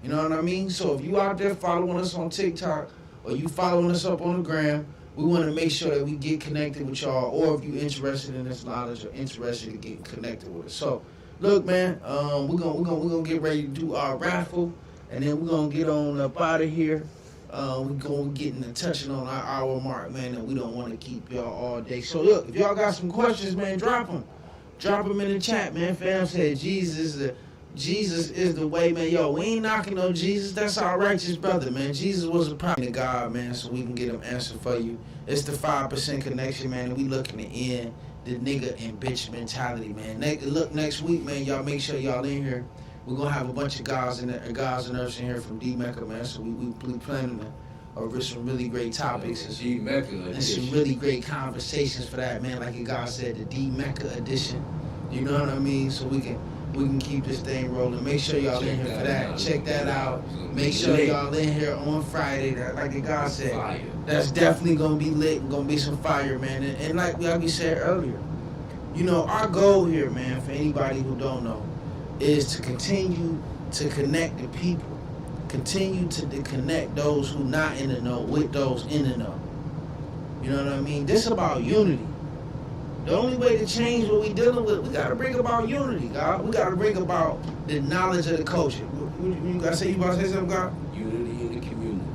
Speaker 1: You know what I mean? So if you out there following us on TikTok or you following us up on the gram, we want to make sure that we get connected with y'all, or if you're interested in this knowledge or interested in getting connected with us. So look, man, we're gonna get ready to do our raffle, and then we're gonna get on up out of here. We're gonna get into touching on our hour mark, man, and we don't want to keep y'all all day. So look, if y'all got some questions, man, drop them in the chat, man. Fam said Jesus is the way, man. Yo, we ain't knocking on Jesus. That's our righteous brother, man. Jesus was a prophet to God, man, so we can get him answered for you. It's the 5% connection, man, and we looking to end the nigga and bitch mentality, man. Look, next week, man, y'all make sure y'all in here. We're going to have a bunch of guys and earths in here from D-Mecca, man, so we planning over some really great topics and some really great conversations for that, man. Like God said, the D-Mecca edition. You know what I mean? So we can keep this thing rolling. Make sure y'all in here for that. Check that out. Make sure y'all in here on Friday. Like God said, that's definitely gonna be lit and gonna be some fire, man. And like we said earlier, you know, our goal here, man, for anybody who don't know, is to continue to connect the people, continue to connect those who not in the know with those in the know. You know what I mean? This is about unity. The only way to change what we dealing with, we gotta bring about unity, God. We gotta bring about the knowledge of the culture. You gotta say, you about to say something, God?
Speaker 3: Unity in the community.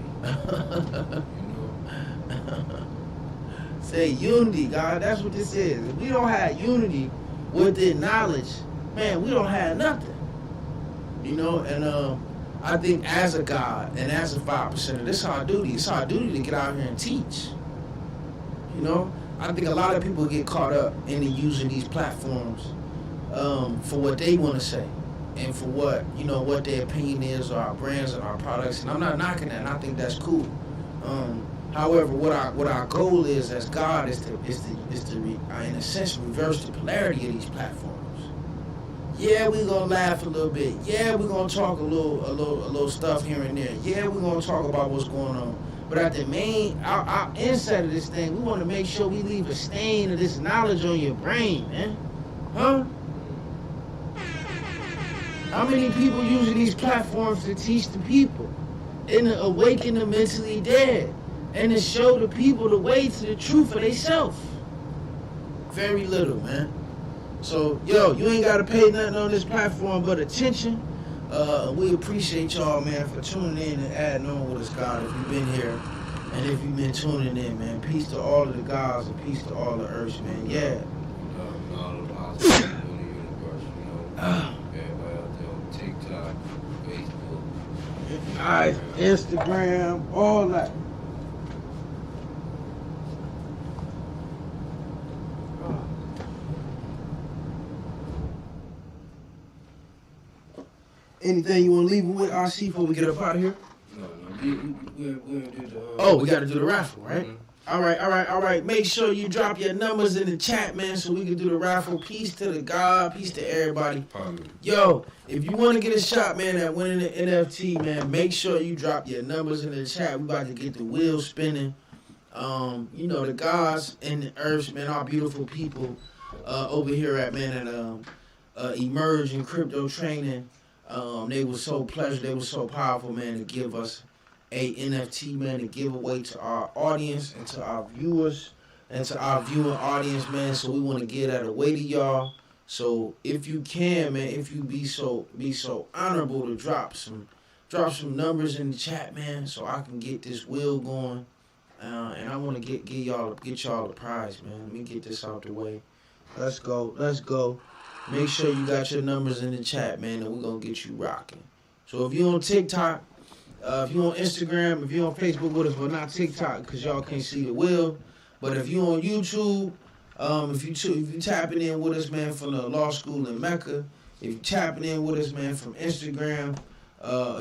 Speaker 1: Say unity, God. That's what this is. If we don't have unity with the knowledge, man, we don't have nothing. You know, and I think as a God and as a 5%, this is our duty. It's our duty to get out here and teach. You know? I think a lot of people get caught up in using these platforms for what they want to say and for what, you know, what their opinion is or our brands and our products. And I'm not knocking that, and I think that's cool. However, what our goal is as God is to in a sense reverse the polarity of these platforms. Yeah, we're gonna laugh a little bit. Yeah, we're gonna talk a little stuff here and there. Yeah, we're gonna talk about what's going on. But at the our inside of this thing, we want to make sure we leave a stain of this knowledge on your brain, man. Huh? How many people using these platforms to teach the people and to awaken the mentally dead and to show the people the way to the truth for themselves? Very little, man. So, yo, you ain't got to pay nothing on this platform but attention. We appreciate y'all, man, for tuning in and adding on with us, God, if you've been here and if you've been tuning in, man. Peace to all of the gods and peace to all the earths, man. Yeah.
Speaker 3: All the positive in the universe, you know. Everybody out there on TikTok, Facebook.
Speaker 1: Instagram, all that. Anything you want to leave with RC before we get up out of here?
Speaker 3: No, we're do the.
Speaker 1: We got to do the raffle, right? Mm-hmm. All right. Make sure you drop your numbers in the chat, man, so we can do the raffle. Peace to the God, peace to everybody. Yo, if you want to get a shot, man, at winning the NFT, man, make sure you drop your numbers in the chat. We about to get the wheel spinning. You know, the gods and the earths, man, our beautiful people over here at, man, at Emerging Crypto Training. They were so pleasant, they were so powerful, man, to give us a NFT, man, to give away to our audience and to our viewers and to our viewing audience, man. So we want to get that away to y'all. So if you can, man, if you be so honorable to drop some numbers in the chat, man, so I can get this wheel going. And I want to get y'all the prize, man. Let me get this out the way. Let's go. Make sure you got your numbers in the chat, man, and we're gonna get you rocking. So if you on TikTok, if you on Instagram, if you on Facebook with us, but not TikTok, because y'all can't see the wheel. But if you on YouTube, if you tapping in with us, man, from the law school in Mecca, if you tapping in with us, man, from Instagram,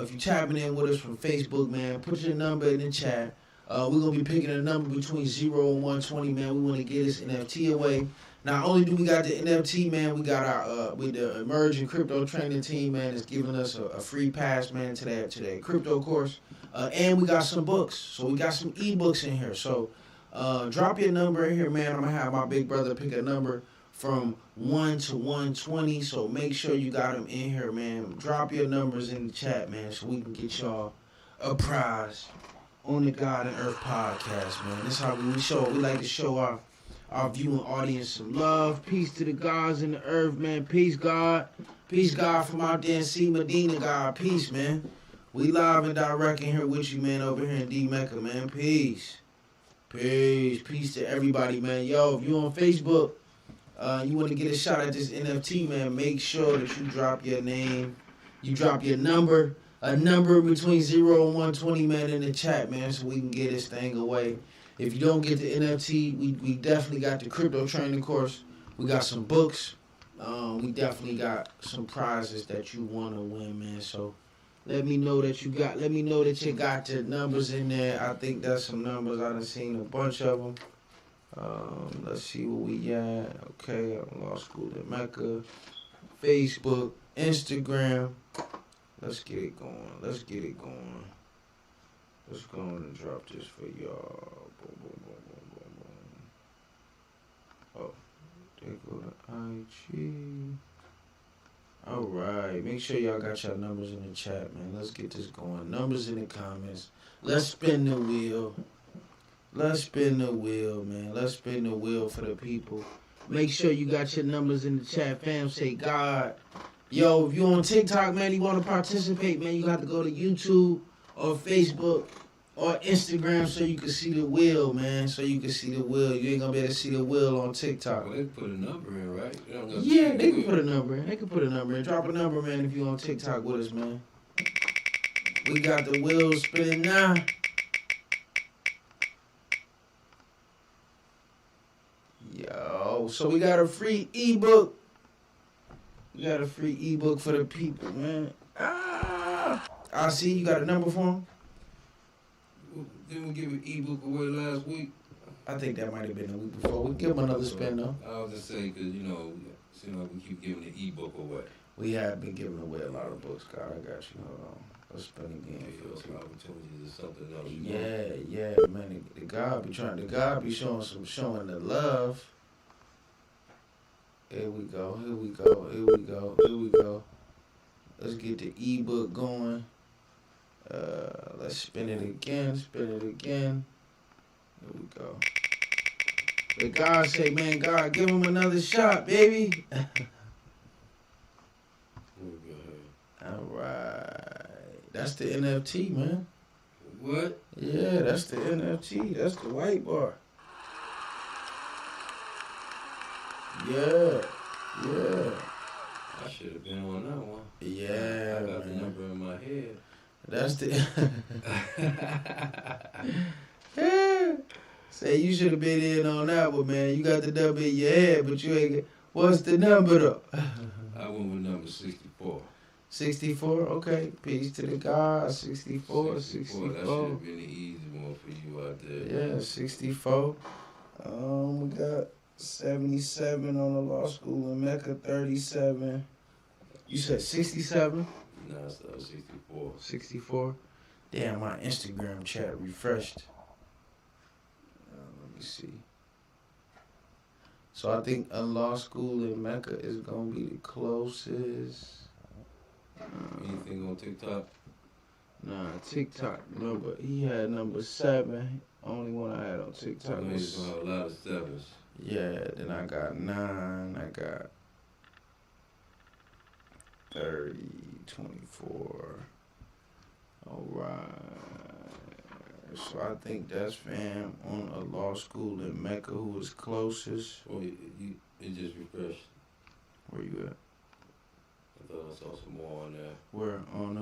Speaker 1: if you tapping in with us from Facebook, man, put your number in the chat. We're gonna be picking a number between 0 and 120, man. We want to get this NFT away. Not only do we got the NFT, man, we got our with the emerging crypto training team, man, that's giving us a free pass, man, to that crypto course. And we got some books. So we got some ebooks in here. So drop your number in here, man. I'm gonna have my big brother pick a number from 1 to 120. So make sure you got them in here, man. Drop your numbers in the chat, man, so we can get y'all a prize on the God and Earth podcast, man. This is how we like to show our viewing audience some love. Peace to the gods in the earth, man. Peace, God. Peace, God, from out there in C. Medina, God. Peace, man. We live and direct in here with you, man, over here in D Mecca, man. Peace. Peace to everybody, man. Yo, if you on Facebook, you want to get a shot at this NFT, man, make sure that you drop your name, you drop your number, a number between 0 and 120, man, in the chat, man, so we can get this thing away. If you don't get the NFT, we definitely got the crypto training course. We got some books. We definitely got some prizes that you want to win, man. So let me know that you got the numbers in there. I think that's some numbers. I done seen a bunch of them. Let's see what we got. Okay, I'm Law School in Mecca. Facebook, Instagram. Let's get it going. Let's go and drop this for y'all. Boom. Oh, there go the IG. Alright, make sure y'all got your numbers in the chat, man. Let's get this going. Numbers in the comments. Let's spin the wheel. Man. Let's spin the wheel for the people. Make sure you got your numbers in the chat, fam. Say God. Yo, if you on TikTok, man, you want to participate, man, you got to go to YouTube or Facebook or Instagram so you can see the wheel, man. You ain't going to be able to see the wheel on TikTok.
Speaker 3: Well, they can put a number in, right?
Speaker 1: Yeah, they can put a number in. Drop a number, man, if you on TikTok with us, man. We got the wheels spinning now. Yo, so we got a free ebook. We got a free ebook for the people, man. I see you got a number for him.
Speaker 3: Didn't we give an ebook away last week?
Speaker 1: I think that might have been the week before. We'll give him another spin, though.
Speaker 3: I was just saying, because, it seems like we keep giving the ebook away.
Speaker 1: We have been giving away a lot of books, God. I got you. Hold on. Let's spin again.
Speaker 3: Opportunities or something else.
Speaker 1: Yeah, man. The God be showing the love. Here we go. Let's get the ebook going. Let's spin it again. Here we go. The God say, man, God, give him another shot, baby. Alright. That's the NFT, man.
Speaker 3: What?
Speaker 1: Yeah, that's the NFT. That's the white bar. Yeah.
Speaker 3: I should have been on that one.
Speaker 1: Yeah,
Speaker 3: I got the number in my head.
Speaker 1: That's the. Say you should have been in on that one, man. You got the number in your head, but you ain't. What's the number though?
Speaker 3: I went with number 64.
Speaker 1: 64. Okay. Peace to the God. 64.
Speaker 3: That should have been the easy one for you out there.
Speaker 1: Yeah, 64. We got 77 on the law school in Mecca. 37. You said 67?
Speaker 3: No, it's 64.
Speaker 1: 64. Damn, my Instagram chat refreshed. Let me see. So I think a law school in Mecca is gonna be the closest.
Speaker 3: Anything on TikTok?
Speaker 1: Nah, TikTok number. He had number 7. Only one I had on TikTok was.
Speaker 3: A lot of 7s.
Speaker 1: Yeah, then I got 9. I got 30, 24. Alright. So I think that's fam on a law school in Mecca who was closest.
Speaker 3: Oh, it just refreshed.
Speaker 1: Where you at?
Speaker 3: I thought I saw some more on there.
Speaker 1: Where? On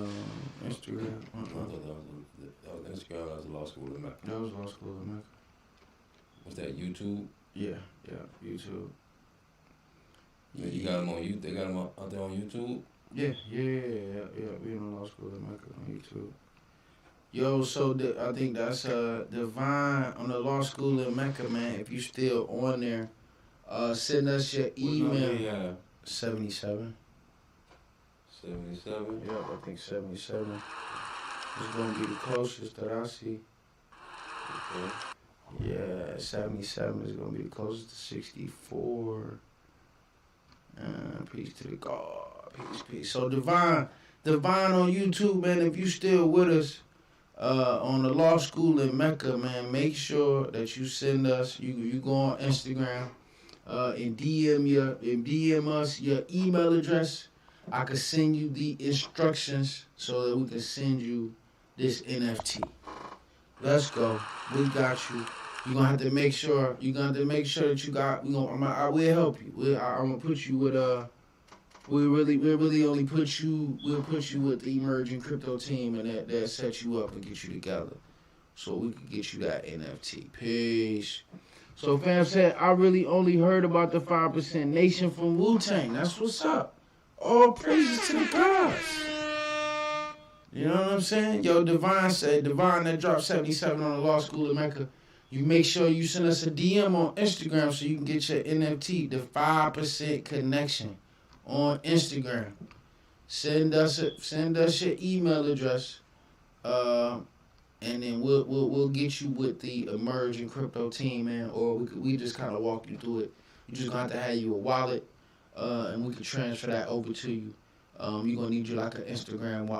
Speaker 1: Instagram?
Speaker 3: I thought that was Instagram. That was a law school in Mecca.
Speaker 1: That was law school in Mecca.
Speaker 3: What's that, YouTube?
Speaker 1: Yeah, YouTube.
Speaker 3: Yeah, you got them on YouTube? They got them out there on YouTube?
Speaker 1: Yeah. We in law school in Mecca on YouTube. Yo, so I think that's Divine on the law school in Mecca, man. If you still on there, send us your email.
Speaker 3: Yeah.
Speaker 1: 77.
Speaker 3: 77?
Speaker 1: Yep, I think 77. It's gonna be the closest that I see.
Speaker 3: Okay.
Speaker 1: Yeah, 77 is gonna be the closest to 64. Peace to the God. Peace. So Divine on YouTube, man. If you still with us. On the law school in Mecca, man, make sure that you send us. You go on Instagram, and DM us your email address. I can send you the instructions so that we can send you this NFT. Let's go. We got you. You're gonna have to make sure. You're gonna have to make sure that you got. I will help you. I'm gonna put you with We'll really only put you with the emerging crypto team and that set you up and get you together. So we can get you that NFT. Peace. So fam said, I really only heard about the 5% Nation from Wu-Tang. That's what's up. All praises to the gods. You know what I'm saying? Yo, Divine that dropped 77 on the law school in Mecca. You make sure you send us a DM on Instagram so you can get your NFT, the 5% connection. On Instagram, send us your email address, and then we'll get you with the emerging crypto team, man. Or we just kind of walk you through it. You just gonna have to have you a wallet, and we can transfer that over to you. You're gonna need you like an Instagram,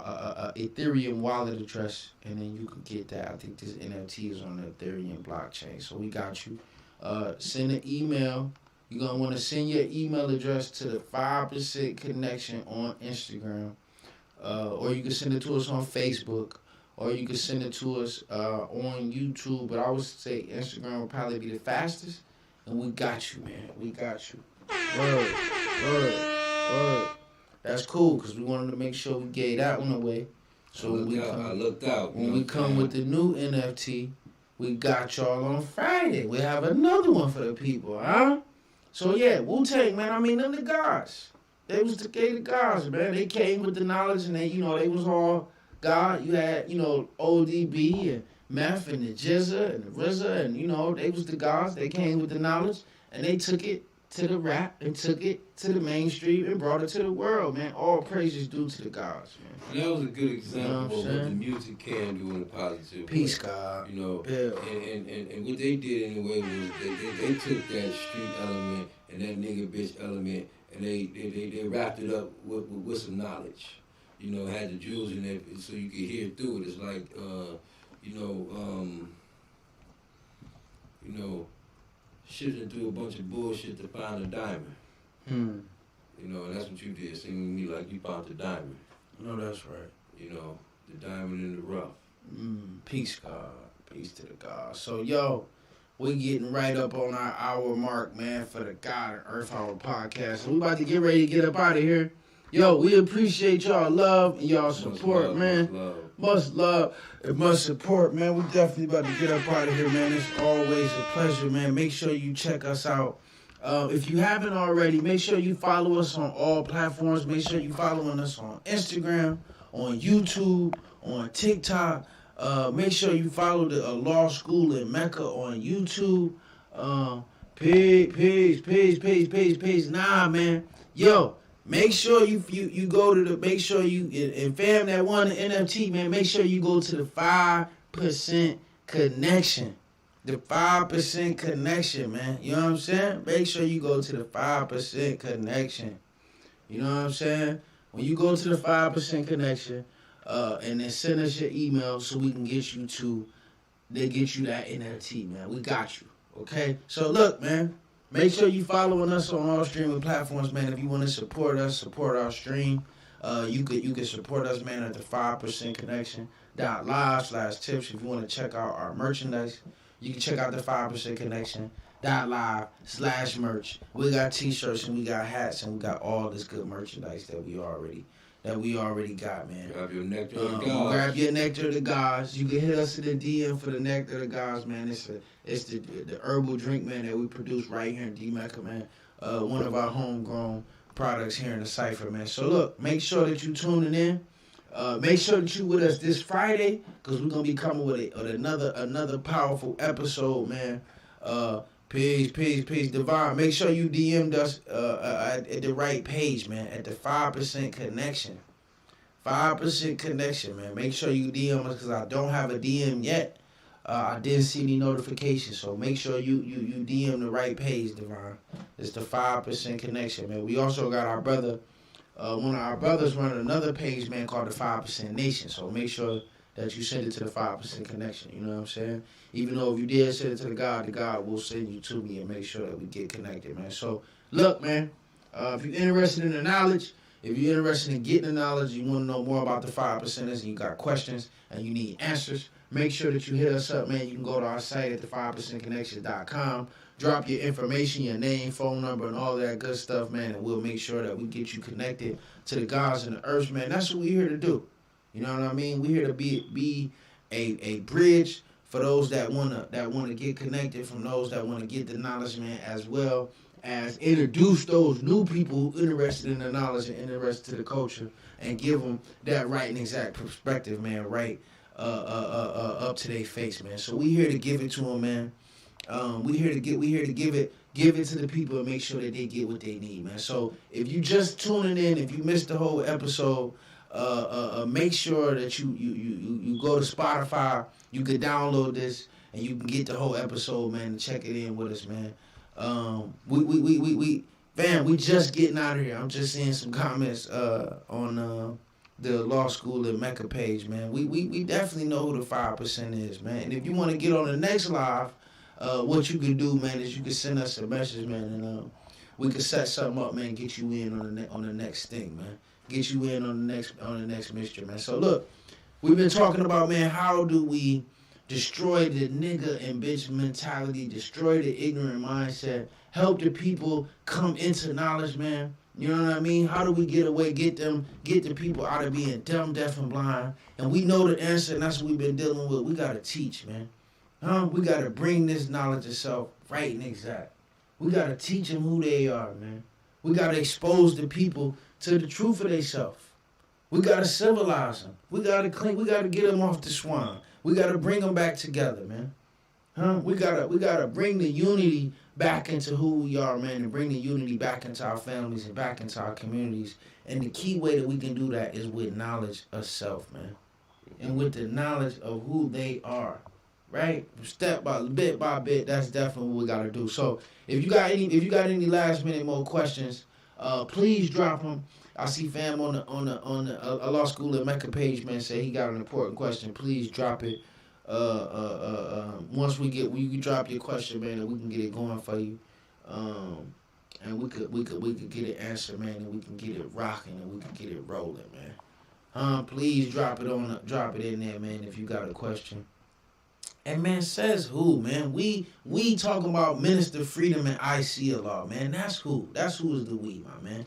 Speaker 1: Ethereum wallet address, and then you can get that. I think this NFT is on the Ethereum blockchain, so we got you. Send an email. You're going to want to send your email address to the 5% Connection on Instagram. Or you can send it to us on Facebook. Or you can send it to us on YouTube. But I would say Instagram would probably be the fastest. And we got you, man. We got you. Word. That's cool because we wanted to make sure we gave that one away. So
Speaker 3: I looked out.
Speaker 1: When we come with the new NFT, we got y'all on Friday. We have another one for the people, huh? So yeah, Wu-Tang, man, I mean, them the guys. They the guys, man. They came with the knowledge and they was all God. You had, ODB and Meth and the Jizza and the RZA and, they was the guys. They came with the knowledge and they took it to the rap and took it to the mainstream and brought it to the world, man. All praises due to the gods, man.
Speaker 3: And that was a good example of what the music can do in a positive
Speaker 1: Peace,
Speaker 3: way.
Speaker 1: God.
Speaker 3: Yeah. And what they did anyway was they took that street element and that nigga bitch element and they wrapped it up with some knowledge. Had the jewels in it so you could hear through it. It's like, shifting through a bunch of bullshit to find a diamond. And that's what you did, singing me like you found the diamond.
Speaker 1: No, that's right.
Speaker 3: The diamond in the rough.
Speaker 1: Peace, God. Peace to the God. So, yo, we getting right up on our hour mark, man, for the God and Earth Hour podcast. So we about to get ready to get up out of here. Yo, we appreciate y'all love and y'all support, man. Much love and much support, man. We definitely about to get up out of here, man. It's always a pleasure, man. Make sure you check us out. If you haven't already, make sure you follow us on all platforms. Make sure you following us on Instagram, on YouTube, on TikTok. Make sure you follow the Law School in Mecca on YouTube. Peace. Nah, man. Yo, make sure you go to make sure you, and fam that won the NFT, man, make sure you go to the 5% Connection. The 5% Connection, man. You know what I'm saying? Make sure you go to the 5% Connection. You know what I'm saying? When you go to the 5% Connection, and then send us your email so we can get you that NFT, man. We got you, okay? So look, man, make sure you following us on all streaming platforms, man. If you want to support us, support our stream. You could support us, man, at the 5% connection.live/tips. If you want to check out our merchandise, you can check out the 5% connection.live/merch. We got t-shirts and we got hats and we got all this good merchandise that we already got, man.
Speaker 3: Grab your nectar of the gods.
Speaker 1: Grab your nectar of the gods. You can hit us in the DM for the nectar of the gods, man. It's the herbal drink, man, that we produce right here in D-Mecca, man. One of our homegrown products here in the Cypher, man. So look, make sure that you tuning in. Make sure that you with us this Friday, because we're gonna be coming with another powerful episode, man. Peace, Divine. Make sure you DM'd us at the right page, man. At the 5% connection. 5% connection, man. Make sure you DM us, because I don't have a DM yet. I didn't see any notifications, so make sure you DM the right page, Divine. It's the 5% connection, man. We also got our brother, one of our brothers running another page, man, called the 5% Nation. So make sure that you send it to the 5% connection. You know what I'm saying? Even though if you did send it to the God will send you to me and make sure that we get connected, man. So look, man, if you're interested in the knowledge, if you're interested in getting the knowledge, you want to know more about the 5%ers, and you got questions and you need answers, make sure that you hit us up, man. You can go to our site at the5percentconnection.com. Drop your information, your name, phone number, and all that good stuff, man, and we'll make sure that we get you connected to the gods and the earth, man. That's what we're here to do. You know what I mean? We're here to be a bridge for those that wanna get connected, from those that want to get the knowledge, man, as well as introduce those new people interested in the knowledge and interested in the culture, and give them that right and exact perspective, man, right up to their face, man. So we here to give it to them, man. We here to give it to the people and make sure that they get what they need, man. So if you just tuning in, if you missed the whole episode, make sure that you go to Spotify, you can download this and you can get the whole episode, man, and check it in with us, man. We just getting out of here. I'm just seeing some comments on the law school in Mecca page, man. We definitely know who the 5% is, man. And if you want to get on the next live, what you can do, man, is you can send us a message, man, and we can set something up, man, get you in on the next thing, man. Get you in on the next mixture, man. So look, we've been talking about, man, how do we destroy the nigga and bitch mentality, destroy the ignorant mindset, help the people come into knowledge, man. You know what I mean? How do we get the people out of being dumb, deaf, and blind? And we know the answer, and that's what we've been dealing with. We gotta teach, man. We gotta bring this knowledge itself right and exact. We gotta teach them who they are, man. We gotta expose the people to the truth of themselves. We gotta civilize them. We gotta get them off the swine. We gotta bring them back together, man. We gotta bring the unity back into who we are, man, and bring the unity back into our families and back into our communities. And the key way that we can do that is with knowledge of self, man, and with the knowledge of who they are, right? Step by bit. That's definitely what we gotta do. So if you got any last minute more questions, please drop them. I see fam on the law school at Mecca page, man, say he got an important question. Please drop it. Once you drop your question, man, and we can get it going for you, and we could get it answered, man, and we can get it rocking and we can get it rolling, man. Please drop it in there, man, if you got a question. And man, says who, man? We talking about Minister Freedom and IC Law, man. That's who. That's who is the we, my man.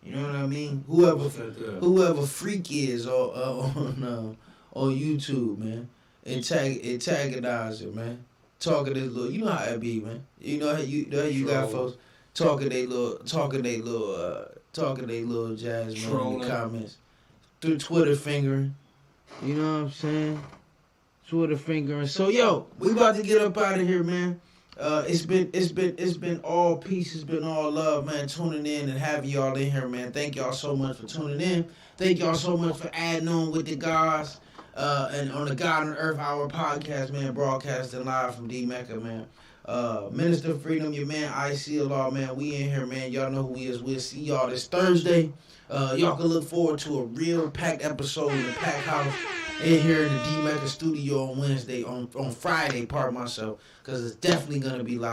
Speaker 1: You know what I mean? Whoever freak is on YouTube, man. Antagonize it, man. Talking this little, you know how it be, man. You know how you got folks talking they little jazz, man, in the comments through Twitter fingering. You know what I'm saying? Twitter fingering. So yo, we about to get up out of here, man. It's been all peace, it's been all love, man, tuning in and having y'all in here, man. Thank y'all so much for tuning in. Thank y'all so much for adding on with the guys. And on the God on Earth Hour podcast, man, broadcasting live from D-Mecca, man. Minister Freedom, your man, I see a law, man. We in here, man. Y'all know who we is. We'll see y'all this Thursday. Y'all can look forward to a real packed episode in the packed house in here in the D Mecca studio on Wednesday, on Friday, pardon myself, because it's definitely going to be live.